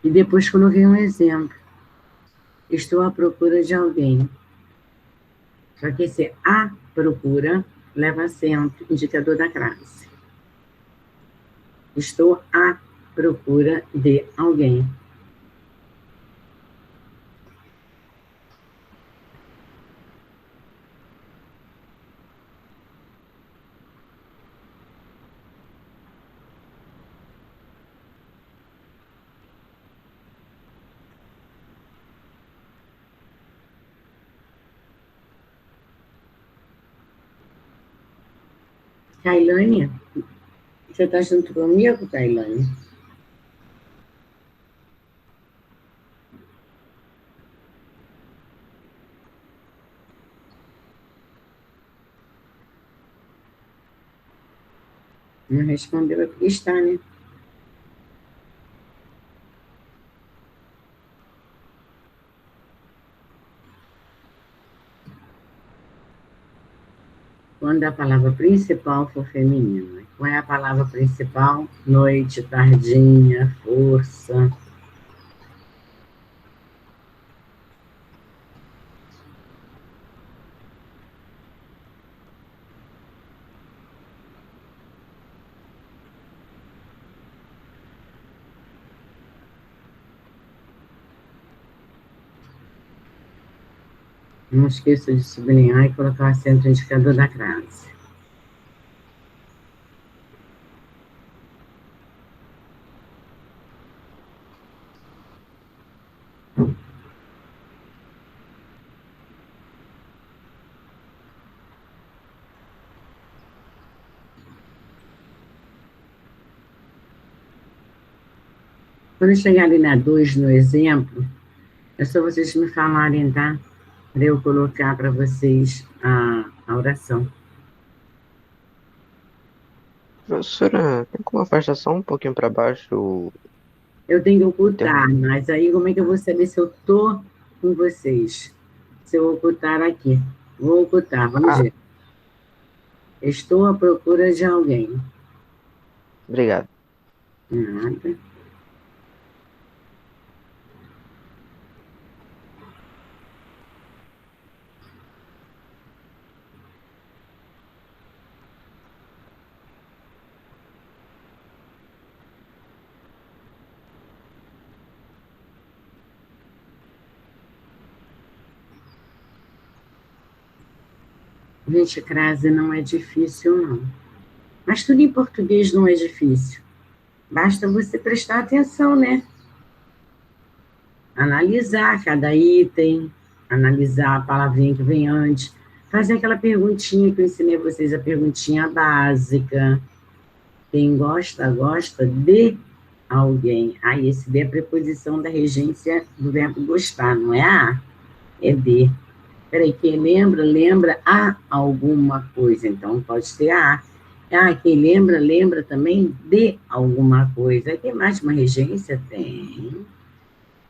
E depois coloquei um exemplo. Estou à procura de alguém. Só que esse a procura leva acento, indicador da classe. Estou à procura de alguém. Kailane, você está junto comigo, Kailane? Não respondeu, é porque está, né? Quando a palavra principal for feminina. Qual é a palavra principal? Noite, tardinha, força. Não esqueça de sublinhar e colocar o acento indicador da frase. Quando chegar ali na 2, no exemplo, é só vocês me falarem, tá? Para eu colocar para vocês a oração. Professora, tem como afastar só um pouquinho para baixo? Eu tenho que ocultar, Interrom- mas aí como é que eu vou saber se eu tô com vocês? Se eu ocultar aqui. Vou ocultar, vamos Ah, ver. Estou à procura de alguém. obrigado. Nada. Gente, crase não é difícil, não. Mas tudo em português não é difícil. Basta você prestar atenção, né? Analisar cada item, analisar a palavrinha que vem antes, fazer aquela perguntinha que eu ensinei a vocês, a perguntinha básica. Quem gosta, gosta de alguém. Aí, esse de é a preposição da regência do verbo gostar, não é a, é de. Peraí, quem lembra, lembra a alguma coisa. Então, pode ser a. Ah, quem lembra, lembra também de alguma coisa. Aí tem mais uma regência? Tem.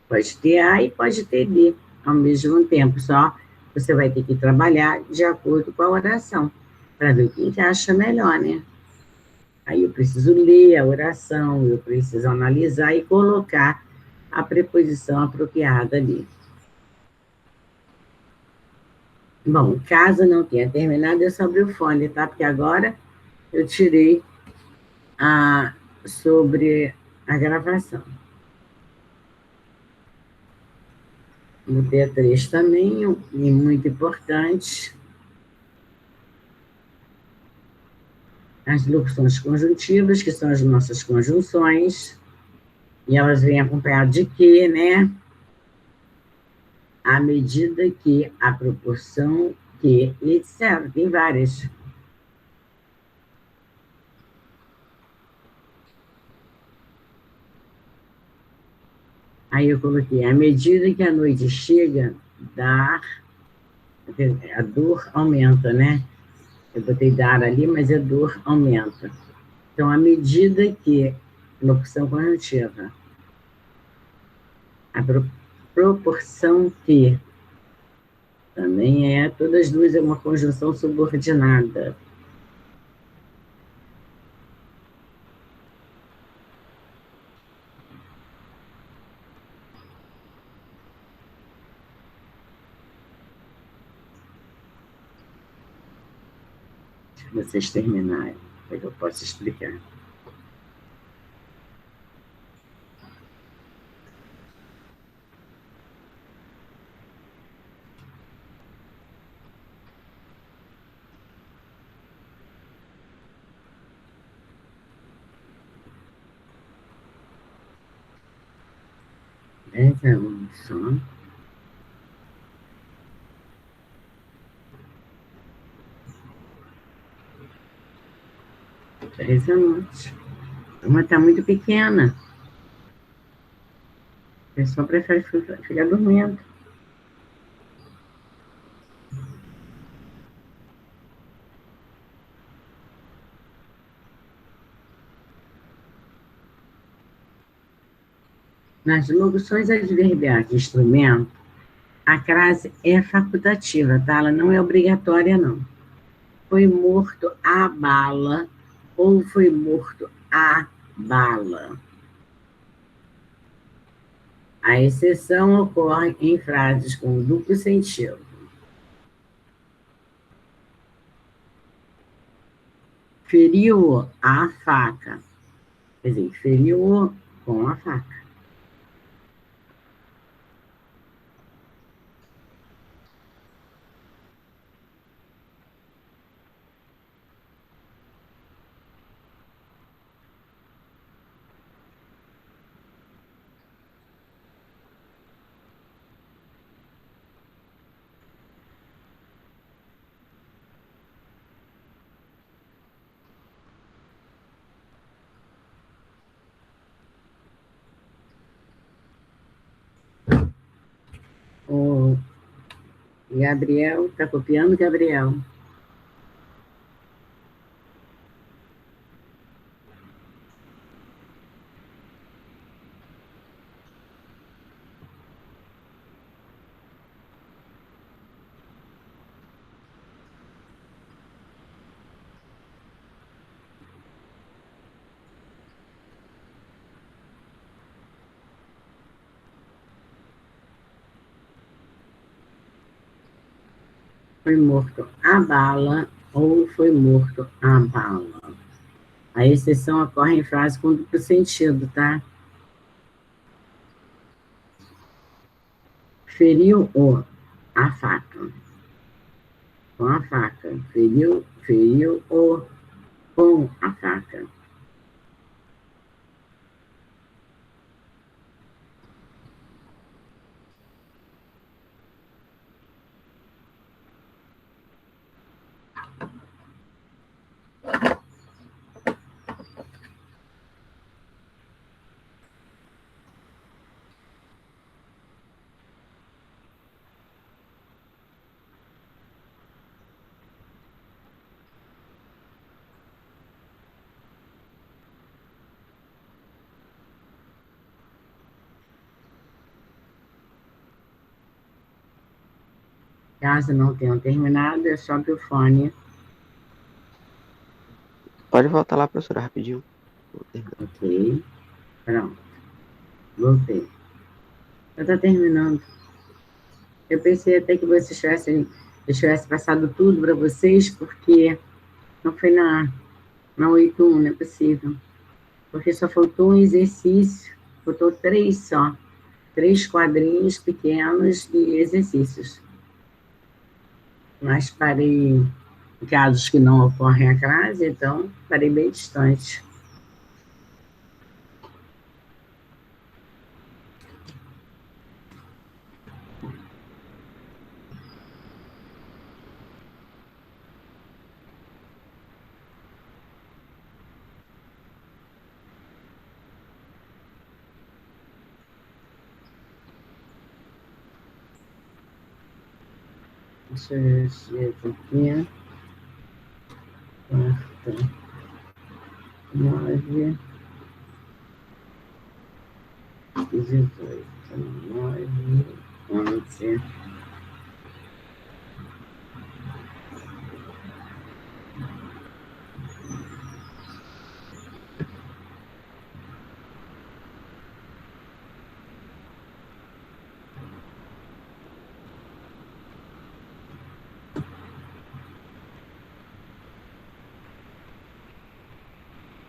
Pode ter A e pode ter D ao mesmo tempo, só você vai ter que trabalhar de acordo com a oração, para ver o que encaixa melhor, né? Aí eu preciso ler a oração, eu preciso analisar e colocar a preposição apropriada ali. Bom, caso não tenha terminado, eu só abri o fone, tá? Porque agora eu tirei sobre a gravação. O D3 também, e muito importante, as locuções conjuntivas, que são as nossas conjunções, e elas vêm acompanhadas de que, né? À medida que, a proporção que, etc. Tem várias. Aí eu coloquei, à medida que a noite chega, a dor aumenta, né? Eu botei dar ali, mas a dor aumenta. Então, à medida que, locução conjuntiva, a proporção que, também todas as duas é uma conjunção subordinada. Vocês terminarem, para que eu possa explicar. Só. 10 anos. Uma está muito pequena. A pessoa prefere ficar dormindo. Nas locuções adverbiais de instrumento, a crase é facultativa, tá? Ela não é obrigatória, não. Foi morto a bala ou foi morto a bala. A exceção ocorre em frases com duplo sentido. Feriu a faca. Quer dizer, feriu com a faca. Gabriel, tá copiando, Gabriel? Foi morto a bala ou foi morto a bala. A exceção ocorre em frase com duplo sentido, tá? Feriu-o a faca. Com a faca. Feriu-o com a faca. Caso não tenham terminado, é só o fone. Pode voltar lá, professora, rapidinho. Ok. Pronto. Voltei. Já está terminando. Eu pensei até que vocês tivesse passado tudo para vocês, porque não foi na 8.1, não é possível. Porque só faltou um exercício, faltou 3 só. 3 quadrinhos pequenos e exercícios. Mas parei em casos que não ocorrem a crase, então parei bem distante. Deixa eu ver aqui. 4, 9, 18, 9, 11.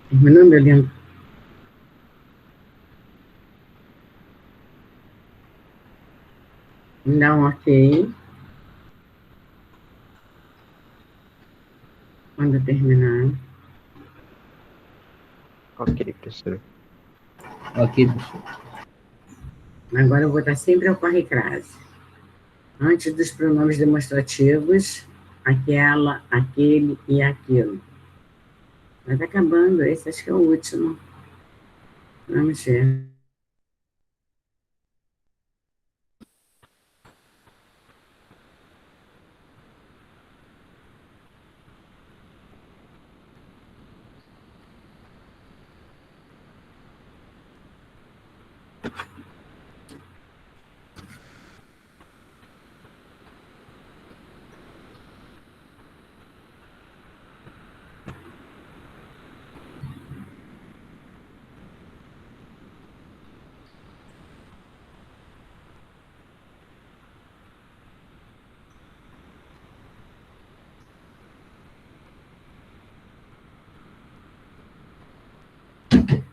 Terminando, Eliana? Me dá um ok. Quando terminar. Ok, professora. Ok, professor. Agora eu vou botar sempre ocorre crase. Antes dos pronomes demonstrativos, aquela, aquele e aquilo. Mas tá acabando, esse acho que é o último. Vamos ver.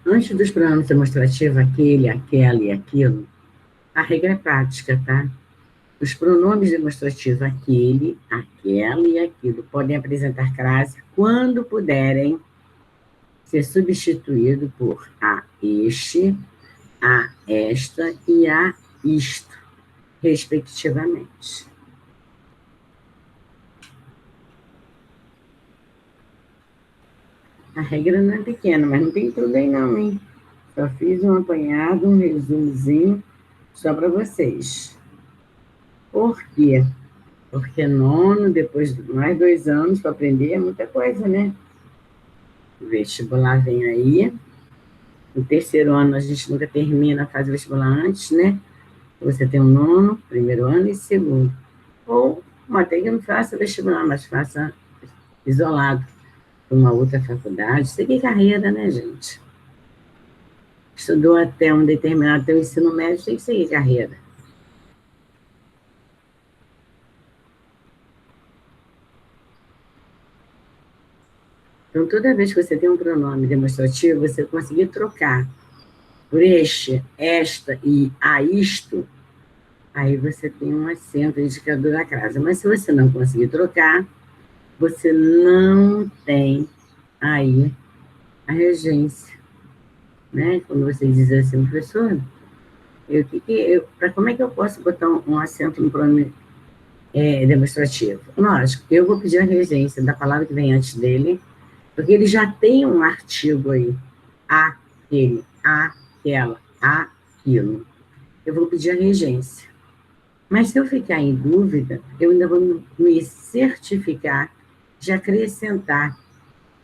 Antes dos pronomes demonstrativos, aquele, aquela e aquilo, a regra é prática, tá? Os pronomes demonstrativos aquele, aquela e aquilo podem apresentar crase quando puderem ser substituído por a este, a esta e a isto, respectivamente. A regra não é pequena, mas não tem tudo aí não, hein? Só fiz um apanhado, um resumozinho, só para vocês. Por quê? Porque nono, depois de mais 2 anos para aprender, é muita coisa, né? O vestibular vem aí. No 3º ano, a gente nunca termina, faz o vestibular antes, né? Você tem o nono, 1º ano e 2º. Ou até que não faça vestibular, mas faça isolado, para uma outra faculdade. Seguir carreira, né, gente? Estudou até um determinado teu ensino médio, tem que seguir carreira. Então, toda vez que você tem um pronome demonstrativo, você conseguir trocar por este, esta e a isto, aí você tem um acento indicador da crase. Mas se você não conseguir trocar, você não tem aí a regência, né? Quando você diz assim, professor, como é que eu posso botar um acento no pronome demonstrativo? Lógico, eu vou pedir a regência da palavra que vem antes dele, porque ele já tem um artigo aí, aquele, aquela, aquilo. Eu vou pedir a regência. Mas se eu ficar em dúvida, eu ainda vou me certificar de acrescentar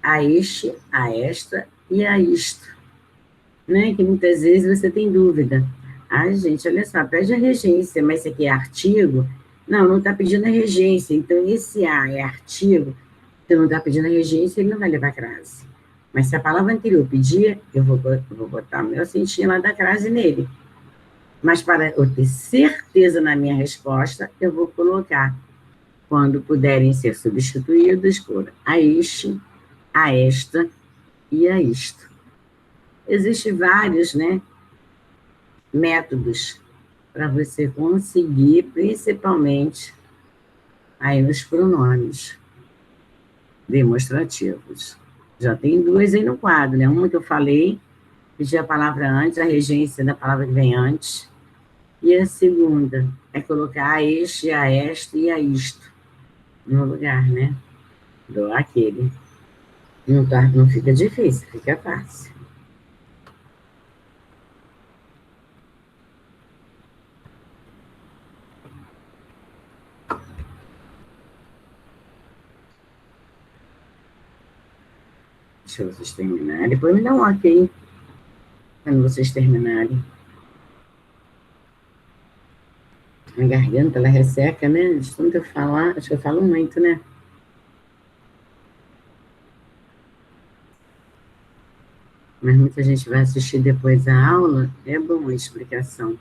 a este, a esta e a isto, né? Que muitas vezes você tem dúvida. Ah, gente, olha só, pede a regência, mas isso aqui é artigo? Não está pedindo a regência, então esse A é artigo, você não está pedindo a regência, ele não vai levar crase. Mas se a palavra anterior pedir, eu vou botar o meu acentinho lá da crase nele. Mas para eu ter certeza na minha resposta, eu vou colocar, quando puderem ser substituídos, por a este, a esta e a isto. Existem vários, né, métodos para você conseguir, principalmente, aí os pronomes demonstrativos. Já tem 2 aí no quadro, né? Uma que eu falei, pedi a palavra antes, a regência da palavra que vem antes. E a segunda é colocar a este, a esta e a isto no lugar, né? Do aquele. Não fica difícil, fica fácil. Deixa vocês terminarem. Depois me dá um ok quando vocês terminarem. A garganta, ela resseca, né? De tanto eu falar, acho que eu falo muito, né? Mas muita gente vai assistir depois a aula, é bom a explicação.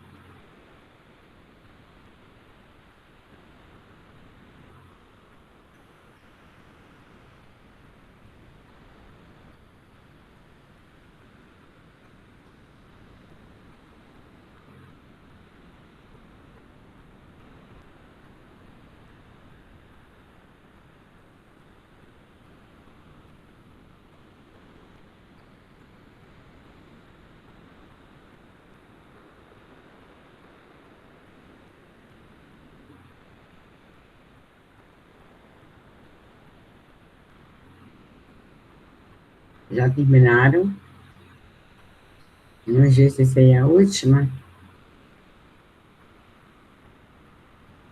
Já terminaram? Vamos ver se essa aí é a última.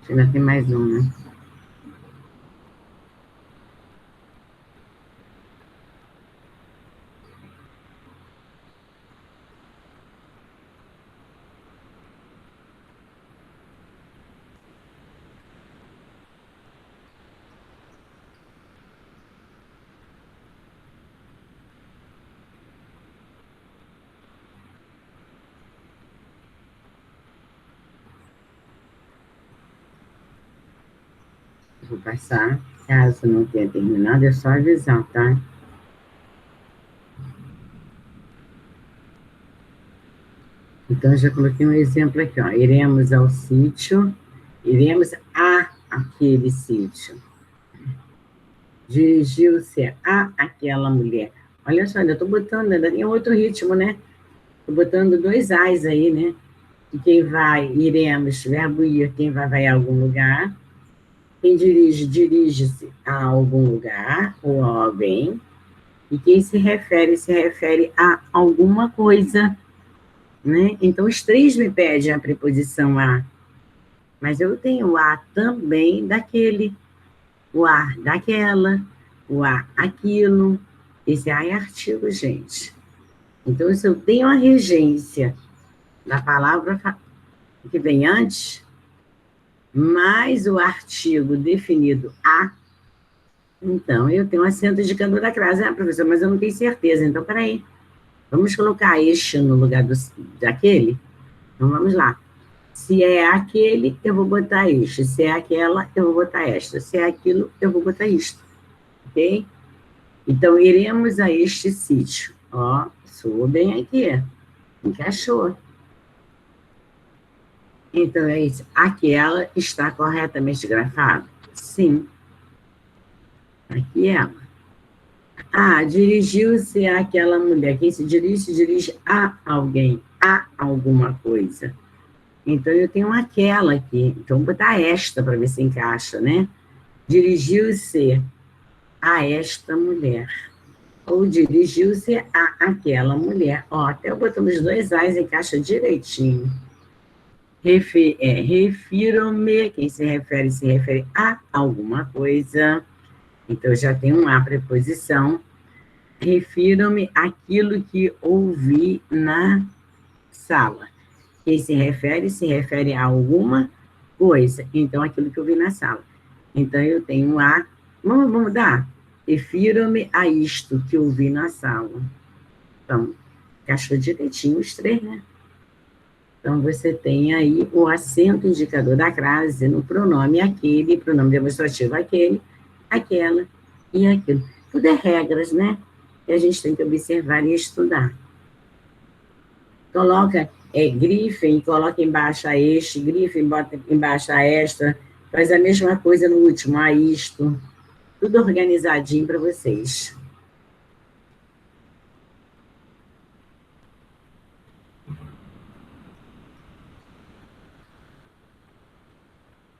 Acho que ainda tem mais uma. Vou passar. Caso não tenha terminado, é só avisar, tá? Então, eu já coloquei um exemplo aqui, ó. Iremos ao sítio, iremos a aquele sítio. Dirigiu-se a aquela mulher. Olha só, ainda estou botando, ainda tem outro ritmo, né? Estou botando 2 As aí, né? E quem vai, iremos, verbo ir, quem vai a algum lugar. Quem dirige, dirige-se a algum lugar ou a alguém. E quem se refere a alguma coisa, né? Então, os 3 me pedem a preposição a. Mas eu tenho o a também daquele, o a daquela, o a aquilo. Esse a é artigo, gente. Então, se eu tenho a regência da palavra que vem antes, mais o artigo definido a, então eu tenho um acento indicador da crase. Ah, professor, mas eu não tenho certeza. Então, peraí. Vamos colocar este no lugar daquele? Então, vamos lá. Se é aquele, eu vou botar este. Se é aquela, eu vou botar esta. Se é aquilo, eu vou botar isto. Ok? Então, iremos a este sítio. Ó, soou bem aqui. Encaixou. Então, é isso. Aquela está corretamente grafada? Sim. Aqui ela. Ah, dirigiu-se àquela mulher. Quem se dirige a alguém, a alguma coisa. Então, eu tenho aquela aqui. Então, vou botar esta para ver se encaixa, né? Dirigiu-se a esta mulher. Ou dirigiu-se a aquela mulher. Ó, até eu botamos 2 A's, encaixa direitinho. Refiro-me, quem se refere a alguma coisa. Então, eu já tenho uma preposição. Refiro-me àquilo que ouvi na sala. Quem se refere a alguma coisa. Então, aquilo que eu vi na sala. Então, eu tenho a... Vamos mudar? Refiro-me a isto que eu vi na sala. Então, encaixou direitinho os 3, né? Então, você tem aí o acento indicador da crase no pronome aquele, pronome demonstrativo aquele, aquela e aquilo. Tudo é regras, né? Que a gente tem que observar e estudar. Coloca grife, coloca embaixo a este, grife, bota embaixo a esta, faz a mesma coisa no último, a isto. Tudo organizadinho para vocês.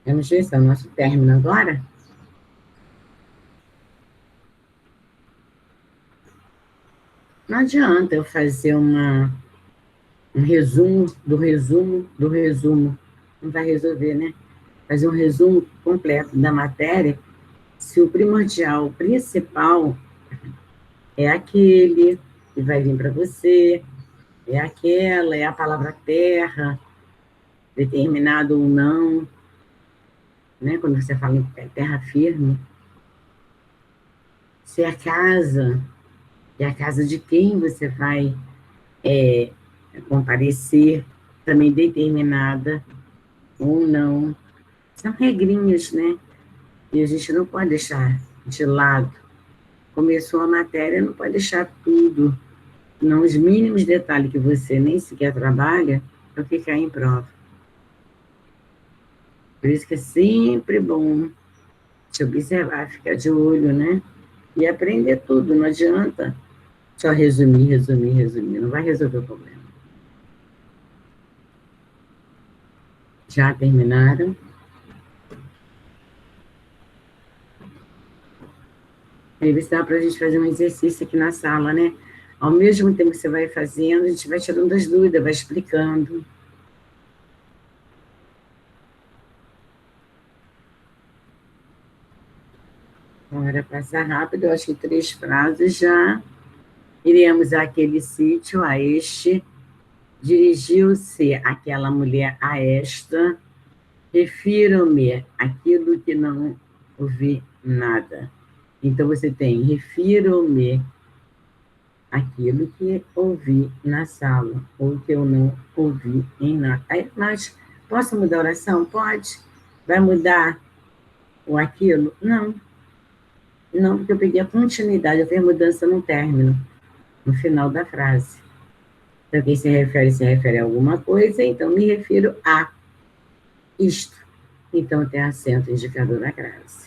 Vamos ver se é o nosso término agora. Não adianta eu fazer um resumo do resumo do resumo. Não vai resolver, né? Fazer um resumo completo da matéria, se o primordial, o principal, é aquele que vai vir para você, é aquela, é a palavra terra, determinado ou não, né? Quando você fala em terra firme. Se é a casa, é a casa de quem você vai comparecer, também determinada ou não. São regrinhas, né? E a gente não pode deixar de lado. Começou a matéria, não pode deixar tudo. Não, os mínimos detalhes que você nem sequer trabalha, é o que cai em prova. Por isso que é sempre bom te observar, ficar de olho, né? E aprender tudo, não adianta só resumir. Não vai resolver o problema. Já terminaram? Aí dá para a gente fazer um exercício aqui na sala, né? Ao mesmo tempo que você vai fazendo, a gente vai tirando as dúvidas, vai explicando. Agora, passar rápido, eu acho que 3 frases já. Iremos àquele sítio, a este. Dirigiu-se aquela mulher a esta. Refiro-me àquilo que não ouvi nada. Então, você tem, refiro-me àquilo que ouvi na sala, ou que eu não ouvi em nada. Aí, mas, posso mudar a oração? Pode. Vai mudar o aquilo? Não. Não, porque eu peguei a continuidade, eu fiz mudança no término, no final da frase. Então, quem se refere a alguma coisa, então me refiro a isto. Então, tem acento indicador da crase.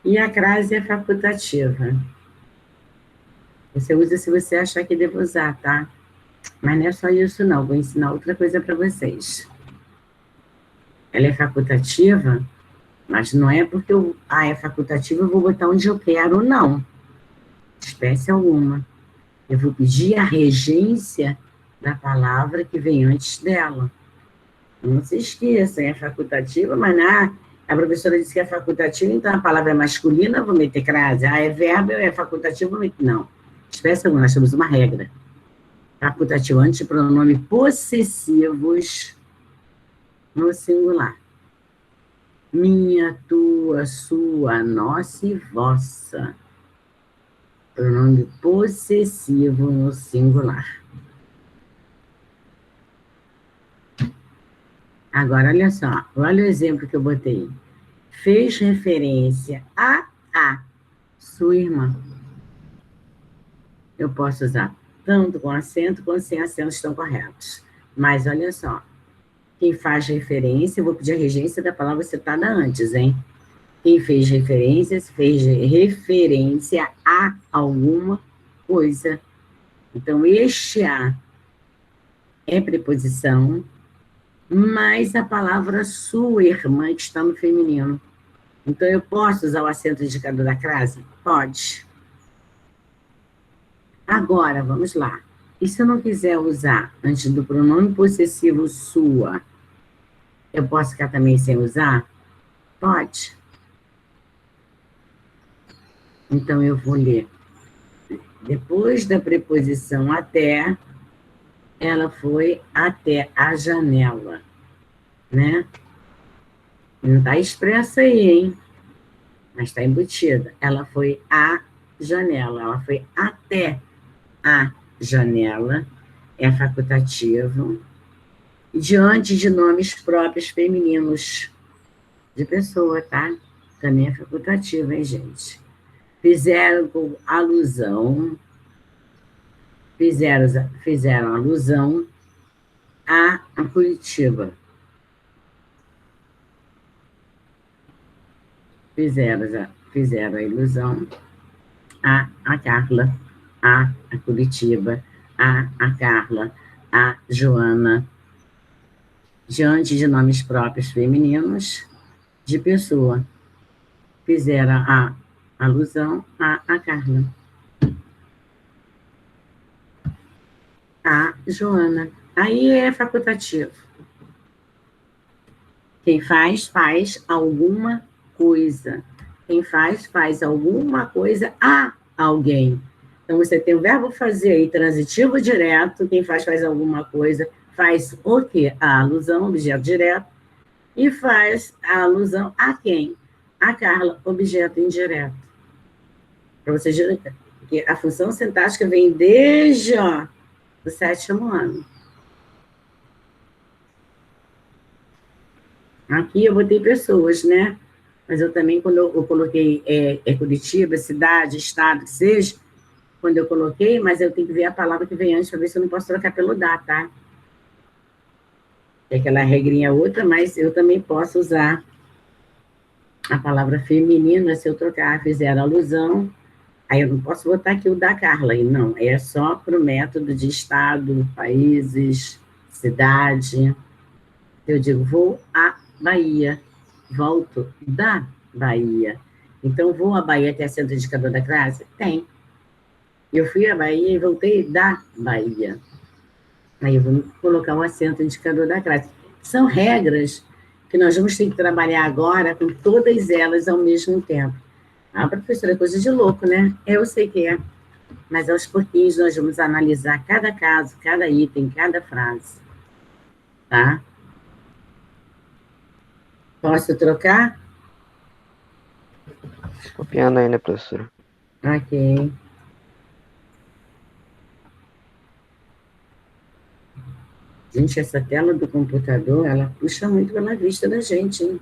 E a crase é facultativa. Você usa se você achar que deve usar, tá? Mas não é só isso, não. Vou ensinar outra coisa para vocês. Ela é facultativa, mas não é porque é facultativa, eu vou botar onde eu quero, não. Espécie alguma. Eu vou pedir a regência da palavra que vem antes dela. Não se esqueçam, é facultativa, mas a professora disse que é facultativa, então a palavra é masculina, vou meter crase. É verbo, é facultativo, vou meter... Não. Espécie alguma, nós temos uma regra. Facultativo antes de pronome possessivos no singular. Minha, tua, sua, nossa e vossa. Pronome possessivo no singular. Agora, olha só. Olha o exemplo que eu botei. Fez referência a sua irmã. Eu posso usar tanto com acento quanto sem acento, estão corretos. Mas, olha só. Quem faz referência, eu vou pedir a regência da palavra citada antes, hein? Quem fez referência a alguma coisa. Então, este a é preposição, mais a palavra sua irmã, que está no feminino. Então, eu posso usar o acento indicador da crase? Pode. Agora, vamos lá. E se eu não quiser usar antes do pronome possessivo sua, eu posso ficar também sem usar? Pode. Então, eu vou ler. Depois da preposição até, ela foi até a janela, né? Não está expressa aí, hein? Mas está embutida. Ela foi à janela, ela foi até a janela, é facultativo, diante de nomes próprios femininos de pessoa, tá? Também é facultativo, hein, gente? Fizeram alusão a Curitiba. Fizeram a ilusão a Carla, a Curitiba, a Carla, a Joana, diante de nomes próprios femininos de pessoa. Fizeram a alusão a Carla, a Joana. Aí é facultativo. Quem faz alguma coisa. Quem faz alguma coisa a alguém. Então, você tem o verbo fazer aí, transitivo direto. Quem faz alguma coisa, faz o quê? A alusão, objeto direto. E faz a alusão a quem? A Carla, objeto indireto. Para vocês verem que a função sintática vem desde o 7º ano. Aqui eu botei pessoas, né? Mas eu também, quando eu coloquei Curitiba, cidade, estado, que seja, quando eu coloquei, mas eu tenho que ver a palavra que vem antes para ver se eu não posso trocar pelo da, tá? É aquela regrinha outra, mas eu também posso usar a palavra feminina se eu trocar, fizer alusão. Aí eu não posso botar aqui o da Carla, aí não. É só para o método de estado, países, cidade. Eu digo, vou à Bahia, volto da Bahia. Então, vou à Bahia, tem acento indicador da classe? Tem. Eu fui à Bahia e voltei da Bahia. Aí eu vou colocar o acento indicador da classe. São regras que nós vamos ter que trabalhar agora com todas elas ao mesmo tempo. Ah, professora, é coisa de louco, né? Eu sei que é. Mas aos pouquinhos nós vamos analisar cada caso, cada item, cada frase. Tá? Posso trocar? Copiando aí, né, professora? Ok. Gente, essa tela do computador, ela puxa muito pela vista da gente, hein?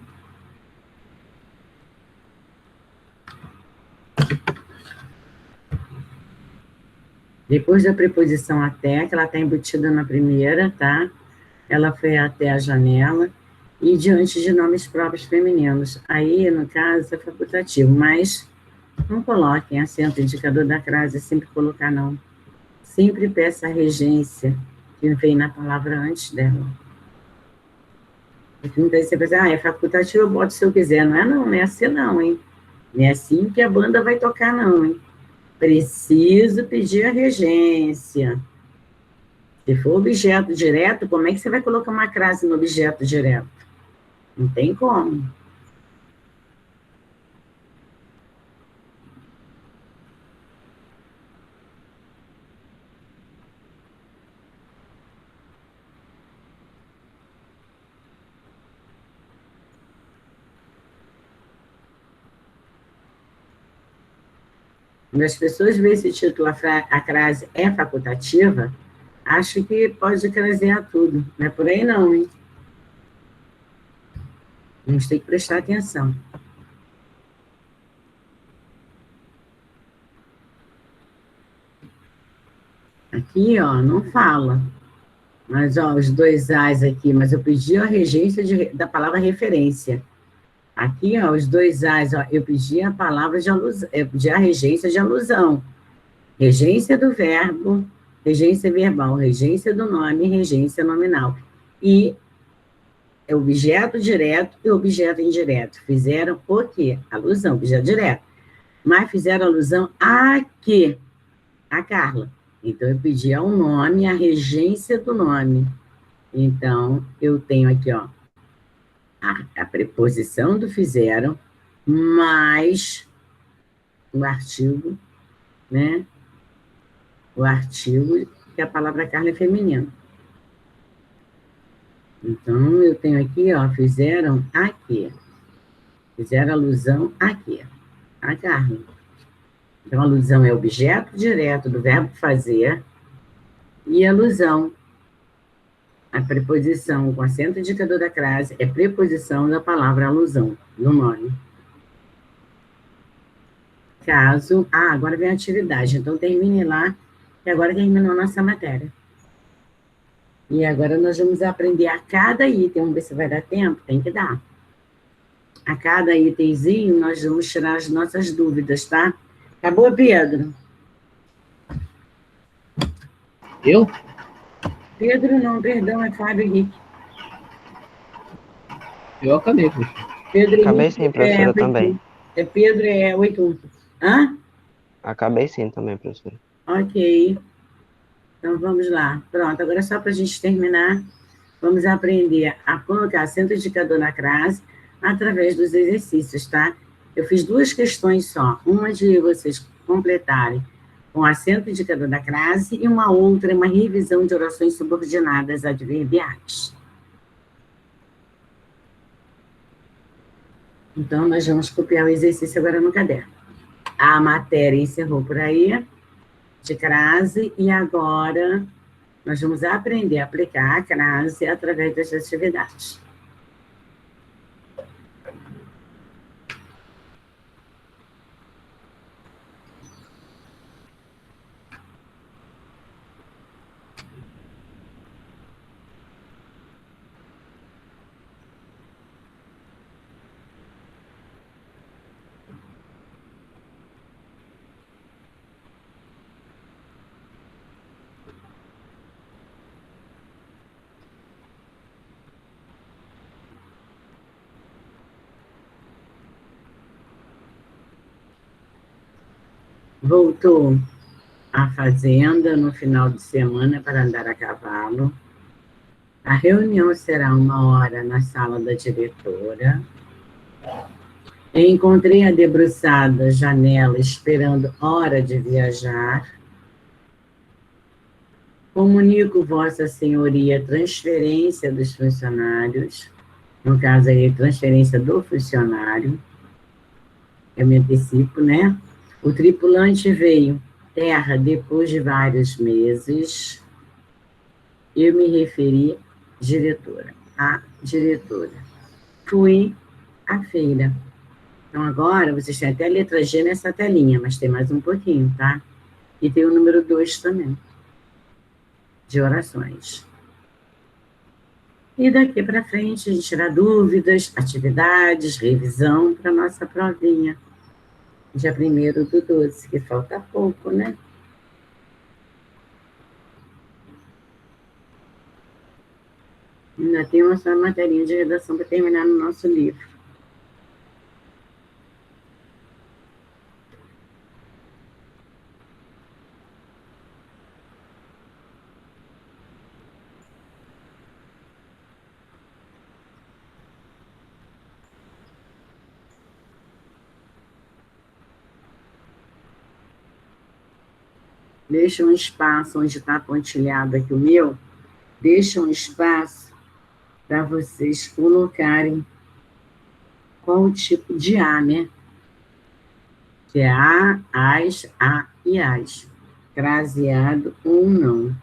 Depois da preposição até, que ela está embutida na primeira, tá? Ela foi até a janela e diante de nomes próprios femininos. Aí, no caso, é facultativo, mas não coloquem acento indicador da crase, sempre colocar não. Sempre peça a regência que vem na palavra antes dela. Porque muitas vezes você pensa, é facultativo, eu boto se eu quiser. Não é assim não, hein? Não é assim que a banda vai tocar não, hein? Preciso pedir a regência. Se for objeto direto, como é que você vai colocar uma crase no objeto direto? Não tem como. Quando as pessoas veem esse título, a crase é facultativa, acho que pode crasear tudo. Não é por aí não, hein? A gente tem que prestar atenção. Aqui, ó, não fala. Mas, ó, os dois As aqui, mas eu pedi a regência da palavra referência. Aqui, ó, os dois As, ó, eu pedi a palavra de alusão, eu pedi a regência de alusão. Regência do verbo, regência verbal, regência do nome, regência nominal. E é objeto direto e objeto indireto. Fizeram o quê? Alusão, objeto direto. Mas fizeram alusão a quê? A Carla. Então, eu pedi ao nome, a regência do nome. Então, eu tenho aqui, ó, a preposição do fizeram, mais o artigo, né? O artigo, que a palavra Carla é feminino. Então, eu tenho aqui, ó, fizeram aqui. Fizeram alusão aqui. A Carla. Então, alusão é objeto direto do verbo fazer e alusão. A preposição com acento indicador da crase é preposição da palavra alusão, no nome. Caso... Ah, agora vem a atividade. Então, termine lá, que agora terminou a nossa matéria. E agora nós vamos aprender a cada item. Vamos ver se vai dar tempo? Tem que dar. A cada itemzinho, nós vamos tirar as nossas dúvidas, tá? Acabou, Pedro? Eu? Pedro não, perdão, é Fábio Henrique. Eu acabei, professor. Pedro Acabei Henrique sim, professora, 81. também. Pedro é 81. Hã? Acabei sim também, professora. Ok. Então, vamos lá. Pronto, agora só para a gente terminar, vamos aprender a colocar acento indicador na crase através dos exercícios, tá? Eu fiz 2 questões só. Uma de vocês completarem com acento indicador da crase e uma outra, uma revisão de orações subordinadas adverbiais. Então, nós vamos copiar o exercício agora no caderno. A matéria encerrou por aí, de crase, e agora nós vamos aprender a aplicar a crase através das atividades. Voltou à fazenda no final de semana para andar a cavalo. A reunião será 1 hora na sala da diretora. Encontrei-a debruçada à janela, esperando hora de viajar. Comunico Vossa Senhoria transferência dos funcionários. No caso aí, transferência do funcionário. Eu me antecipo, né? O tripulante veio terra depois de vários meses. Eu me referi diretora, a diretora. Fui à feira. Então, agora, vocês têm até a letra G nessa telinha, mas tem mais um pouquinho, tá? E tem o número 2 também, de orações. E daqui para frente, a gente tirar dúvidas, atividades, revisão para a nossa provinha. Dia 1º do 12, que falta pouco, né? Ainda tem uma só materinha de redação para terminar no nosso livro. Deixa um espaço onde está pontilhado aqui o meu. Deixa um espaço para vocês colocarem qual o tipo de A, né? Que é A, as, A e as. Craseado ou não.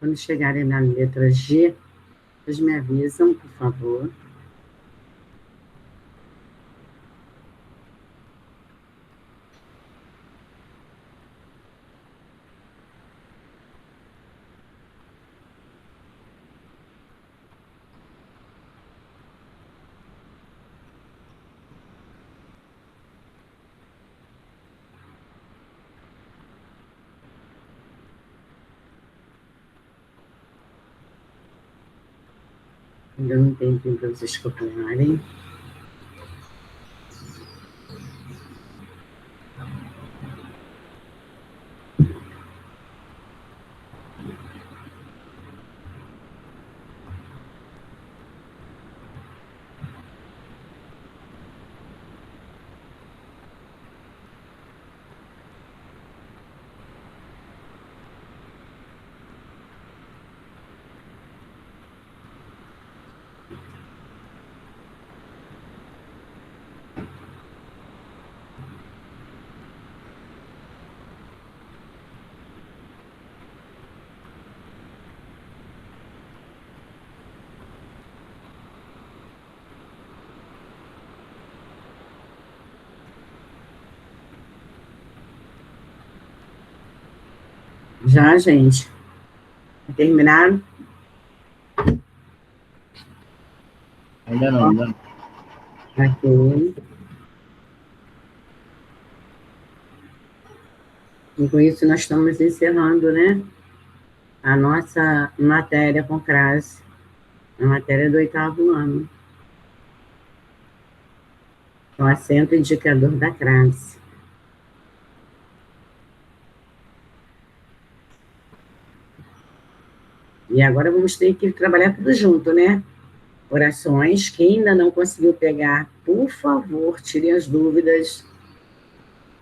Quando chegarem na letra G, vocês me avisam, por favor. Ainda não tem tempo para vocês copiarem. Já, gente. Terminaram? Ainda não, ainda não. Ok. E com isso nós estamos encerrando, né? A nossa matéria com crase. A matéria do 8º ano. O acento indicador da crase. E agora vamos ter que trabalhar tudo junto, né? Orações, quem ainda não conseguiu pegar, por favor, tirem as dúvidas.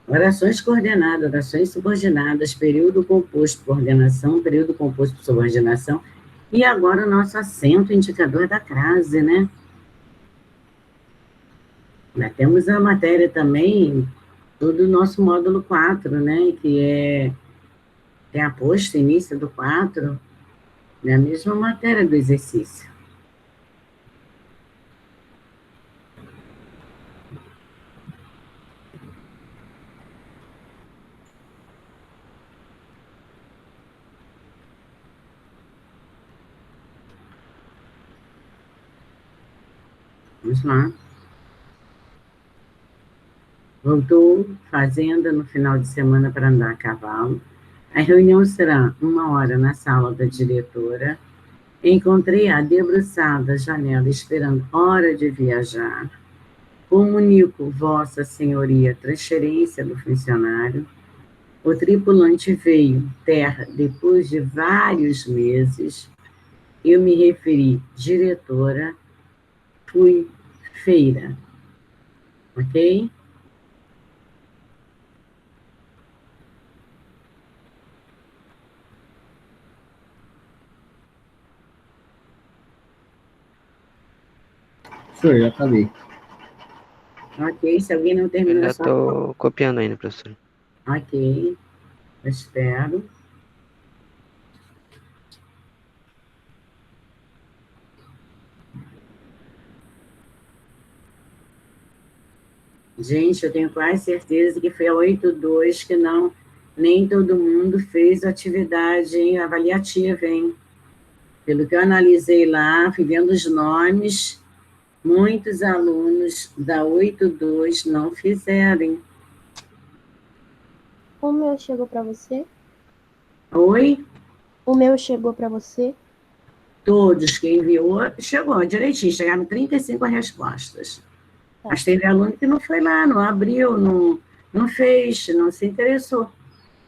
Orações coordenadas, orações subordinadas, período composto por ordenação, período composto por subordinação. E agora o nosso acento indicador da crase, né? Nós temos a matéria também do nosso módulo 4, né? Que é a posta, início do 4, é a mesma matéria do exercício. Vamos lá. Voltou fazenda no final de semana para andar a cavalo. A reunião será 1 hora na sala da diretora. Encontrei-a debruçada à janela, esperando hora de viajar. Comunico, Vossa Senhoria, transferência do funcionário. O tripulante veio, terra, depois de vários meses. Eu me referi, diretora, fui feira. Ok? Professor, já acabei. Ok, se alguém não terminou, Ainda só... tô copiando ainda, professor. Ok, eu espero. Gente, eu tenho quase certeza que foi a 8.2 que não nem todo mundo fez atividade avaliativa, hein? Pelo que eu analisei lá, fui vendo os nomes, muitos alunos da 82 não fizeram, hein? O meu chegou para você? Oi? O meu chegou para você? Todos que enviou, chegou direitinho, chegaram 35 respostas. Tá. Mas teve aluno que não foi lá, não abriu, não fez, não se interessou.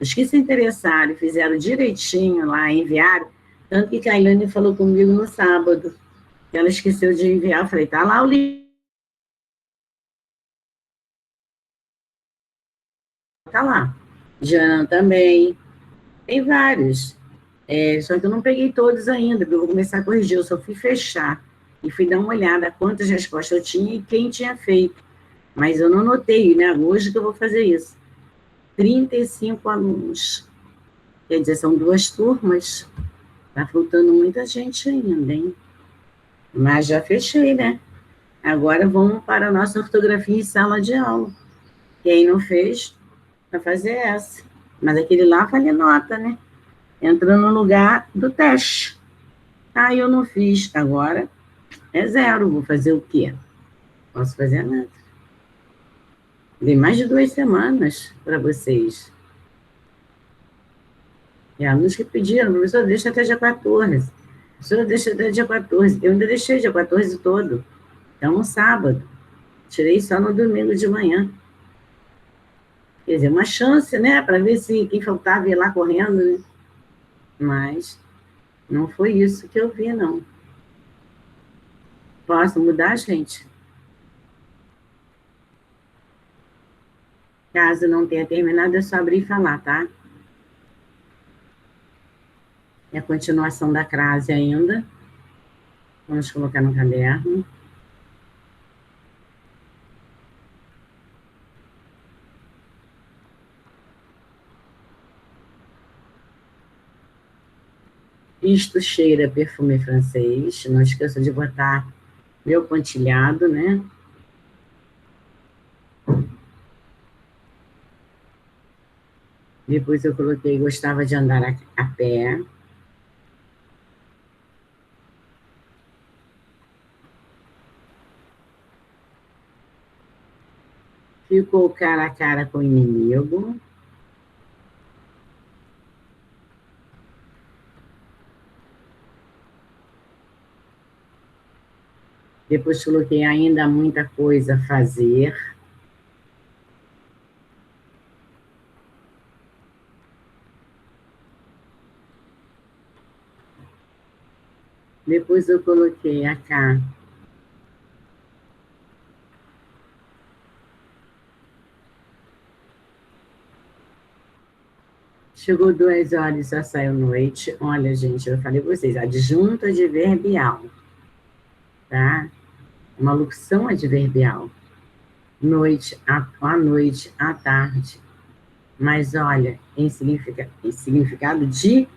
Os que se interessaram e fizeram direitinho lá, enviaram, tanto que Kailane falou comigo no sábado, que ela esqueceu de enviar, eu falei, tá lá o link. Tá lá. Jana também, tem vários. Só que eu não peguei todos ainda, eu vou começar a corrigir, eu só fui fechar e fui dar uma olhada quantas respostas eu tinha e quem tinha feito. Mas eu não notei, né? Hoje que eu vou fazer isso. 35 alunos. Quer dizer, são 2 turmas. Tá faltando muita gente ainda, hein? Mas já fechei, né? Agora vamos para a nossa ortografia em sala de aula. Quem não fez, vai fazer essa. Mas aquele lá vale nota, né? Entra no lugar do teste. Ah, eu não fiz. Agora é 0. Vou fazer o quê? Posso fazer nada. Dei mais de 2 semanas para vocês. E alunos que pediram, professor, deixa até dia 14. Professor, deixa até dia 14. Eu ainda deixei dia 14 todo. Então, no sábado. Tirei só no domingo de manhã. Quer dizer, uma chance, né? Para ver se quem faltava ia lá correndo, né? Mas não foi isso que eu vi, não. Posso mudar, gente? Caso não tenha terminado, é só abrir e falar, tá? É a continuação da crase ainda. Vamos colocar no caderno. Isto cheira perfume francês. Não esqueça de botar meu pontilhado, né? Depois eu coloquei, gostava de andar a pé. Ficou cara a cara com o inimigo. Depois coloquei ainda muita coisa a fazer. Depois eu coloquei a cá. Chegou 2 horas e só saiu noite. Olha, gente, eu falei para vocês, adjunto adverbial, tá? Uma locução adverbial. Noite, à noite, à tarde. Mas, olha, em significado de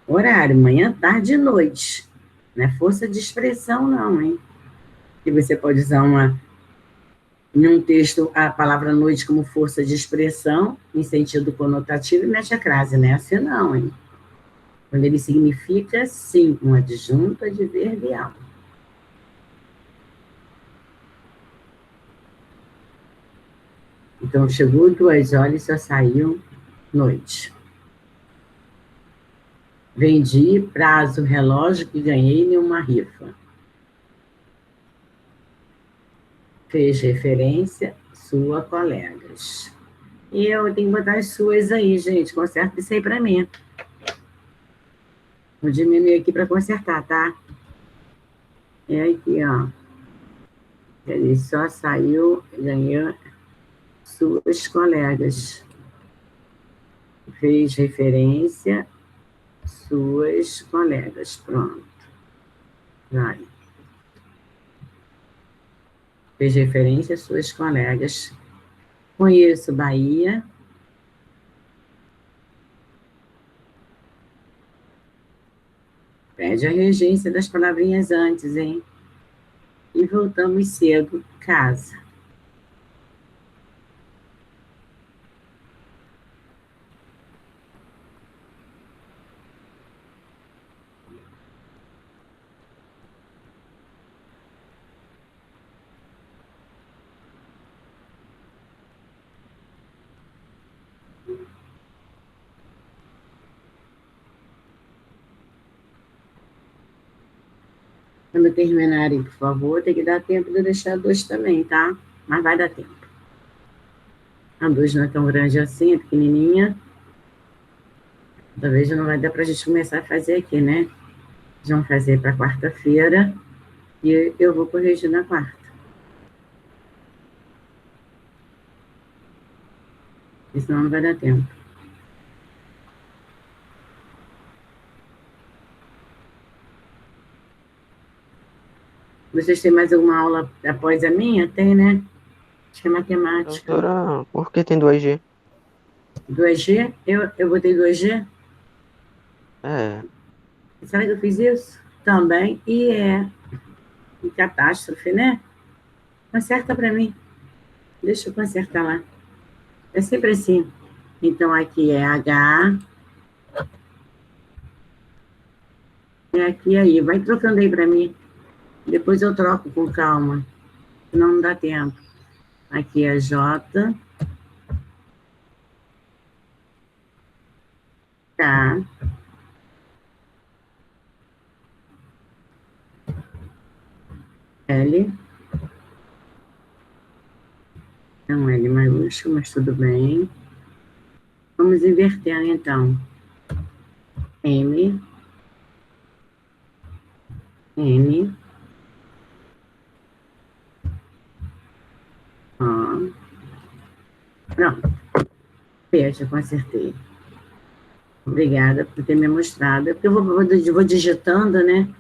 horário, manhã, tarde e noite. Não é força de expressão, não, hein? Que você pode usar em um texto a palavra noite como força de expressão, em sentido conotativo, e mete a crase, não é assim não, hein? Quando ele significa, sim, um adjunto adverbial. Então, chegou 2 horas e só saiu noite. Vendi prazo relógio que ganhei em uma rifa. Fez referência, sua colegas. E eu tenho que botar as suas aí, gente. Conserta isso aí para mim. Vou diminuir aqui para consertar, tá? É aqui, ó. Ele só saiu, ganhou suas colegas. Fez referência, suas colegas. Pronto. Vai. Fez referência, suas colegas. Conheço Bahia. Pede a regência das palavrinhas antes, hein? E voltamos cedo, casa. Quando terminarem, por favor, tem que dar tempo de deixar a 2 também, tá? Mas vai dar tempo. A 2 não é tão grande assim, é pequenininha. Talvez não vai dar para a gente começar a fazer aqui, né? Vamos fazer para quarta-feira e eu vou corrigir na quarta. Porque senão não vai dar tempo. Vocês têm mais alguma aula após a minha? Tem, né? Acho que é matemática. Professora, por que tem 2G? 2G? Eu botei 2G? É, Será que eu fiz isso? Também. E é catástrofe, né? Conserta para mim. Deixa eu consertar lá. É sempre assim. Então, aqui é H. É aqui e aí. Vai trocando aí para mim. Depois eu troco com calma. Senão não dá tempo. Aqui é J. K. L. É um L maiúsculo, mas tudo bem. Vamos invertendo, então. M. N. O. Pronto. P, já consertei. Obrigada por ter me mostrado. É porque eu vou digitando, né?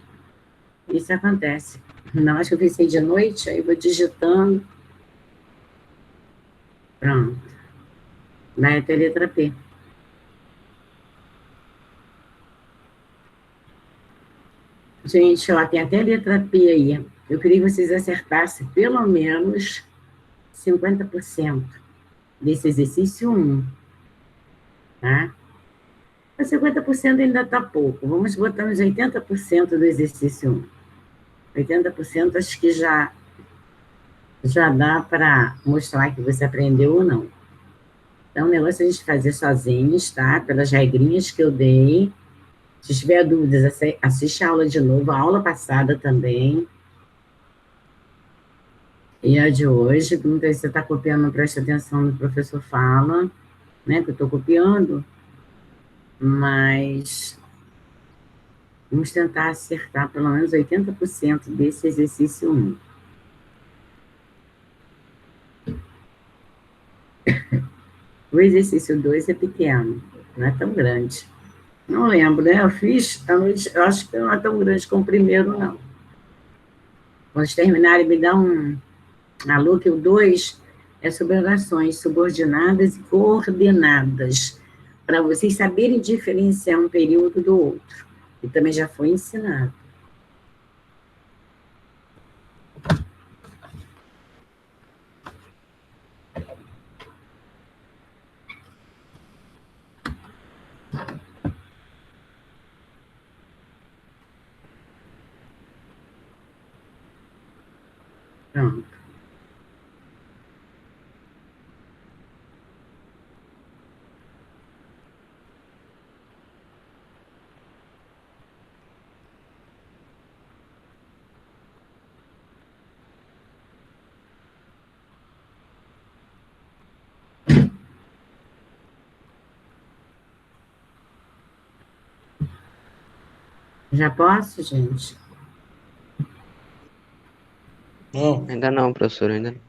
Isso acontece. Não, acho que eu pensei de noite, aí vou digitando. Pronto. Vai até a letra P. Gente, ó, tem até a letra P aí. Eu queria que vocês acertassem pelo menos 50% desse exercício 1, tá? Mas 50% ainda está pouco. Vamos botar uns 80% do exercício 1. 80% acho que já dá para mostrar que você aprendeu ou não. Então, o negócio é a gente fazer sozinhos, tá? Pelas regrinhas que eu dei. Se tiver dúvidas, assiste a aula de novo, a aula passada também. E a de hoje, muitas vezes você está copiando, não presta atenção no que o professor fala, né? Que eu estou copiando, mas vamos tentar acertar pelo menos 80% desse exercício 1. O exercício 2 é pequeno, não é tão grande. Não lembro, né? Eu fiz à noite, eu acho que não é tão grande como o primeiro, não. Quando terminarem, me dá um alô, que o 2 é sobre orações subordinadas e coordenadas, para vocês saberem diferenciar um período do outro, que também já foi ensinado. Pronto. Já posso, gente? ainda não, professor, ainda não.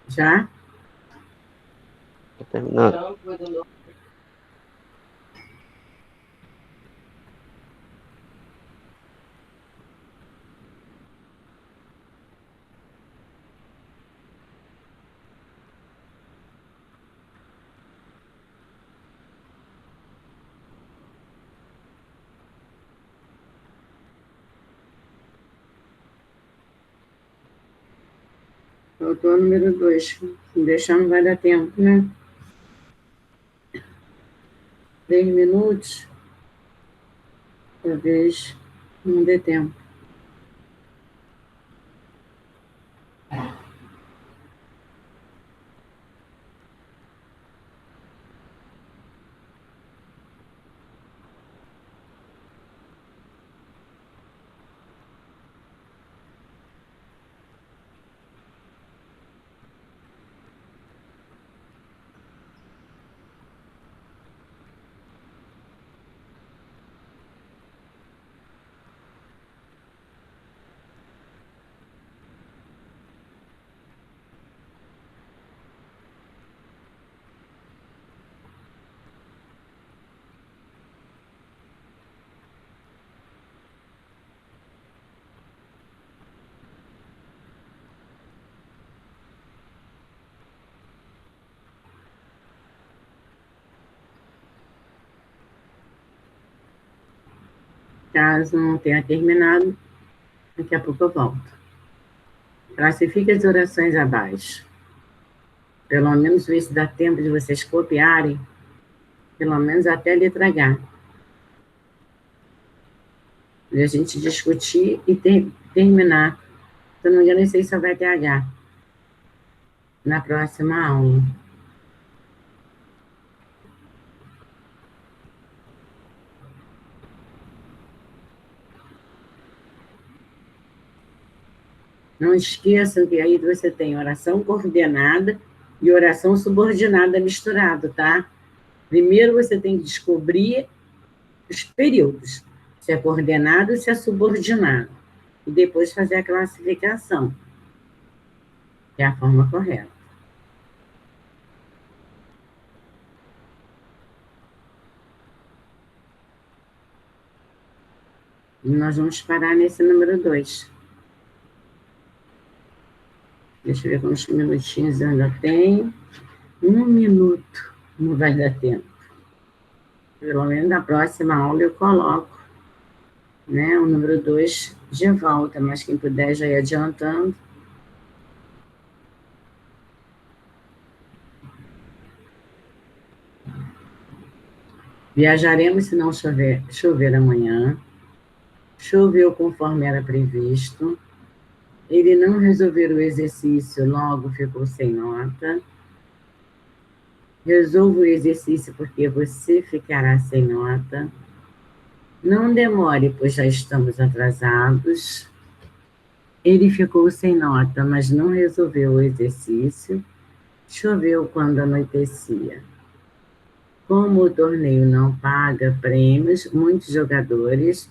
Já? Tô terminando. Faltou o número 2. Se deixar não vai dar tempo, né? 3 minutos, talvez não dê tempo. Caso não tenha terminado, daqui a pouco eu volto. Classifique as orações abaixo. Pelo menos ver se dá tempo de vocês copiarem, pelo menos até a letra H. E a gente discutir e terminar. Se eu não me engano, isso aí só vai ter H na próxima aula. Não esqueçam que aí você tem oração coordenada e oração subordinada misturado, tá? Primeiro você tem que descobrir os períodos, se é coordenado ou se é subordinado, e depois fazer a classificação, que é a forma correta. E nós vamos parar nesse número 2. Deixa eu ver quantos minutinhos eu ainda tenho. 1 minuto, não vai dar tempo. Pelo menos na próxima aula eu coloco, né, o número 2 de volta, mas quem puder já ir adiantando. Viajaremos se não chover amanhã. Choveu conforme era previsto. Ele não resolveu o exercício, logo ficou sem nota. Resolva o exercício porque você ficará sem nota. Não demore, pois já estamos atrasados. Ele ficou sem nota, mas não resolveu o exercício. Choveu quando anoitecia. Como o torneio não paga prêmios, muitos jogadores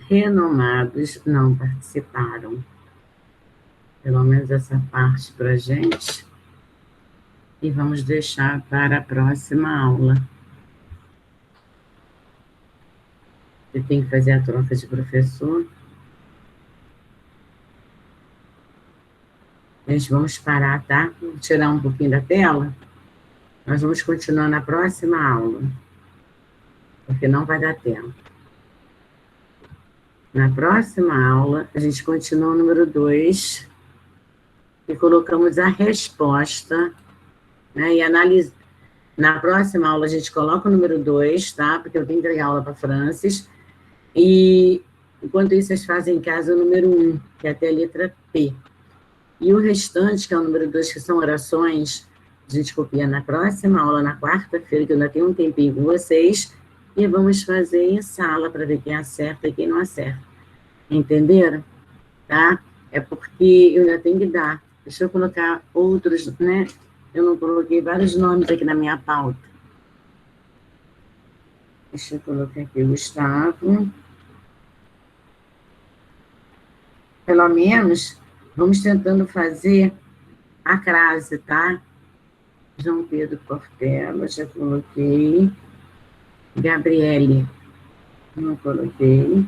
renomados não participaram. Pelo menos essa parte para a gente. E vamos deixar para a próxima aula. Você tem que fazer a troca de professor. Gente, vamos parar, tá? Vou tirar um pouquinho da tela. Nós vamos continuar na próxima aula. Porque não vai dar tempo. Na próxima aula, a gente continua o número 2. E colocamos a resposta, né? E analisa. Na próxima aula, a gente coloca o número 2, tá? Porque eu tenho que entregar aula para Francis. E, enquanto isso, vocês fazem em casa o número 1, que é até a letra P. E o restante, que é o número 2, que são orações, a gente copia na próxima aula, na quarta-feira, que eu ainda tenho um tempinho com vocês, e vamos fazer em sala para ver quem acerta e quem não acerta. Entenderam? Tá? É porque eu ainda tenho que dar. Deixa eu colocar outros, né? Eu não coloquei vários nomes aqui na minha pauta. Deixa eu colocar aqui o Gustavo. Pelo menos, vamos tentando fazer A Crase, tá? João Pedro Portela, já coloquei. Gabriele, não coloquei.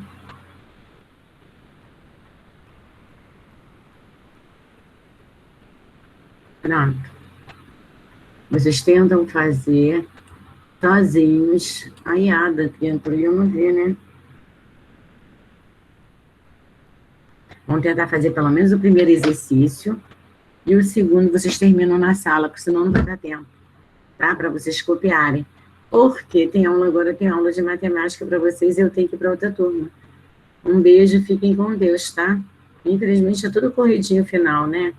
Pronto. Vocês tentam fazer sozinhos. A Iada que entrou e eu não vi, né? Vamos tentar fazer pelo menos o primeiro exercício. E o segundo vocês terminam na sala, porque senão não vai dar tempo. Tá? Para vocês copiarem. Porque agora tem aula de matemática para vocês e eu tenho que ir para outra turma. Um beijo, fiquem com Deus, tá? Infelizmente é tudo corridinho final, né?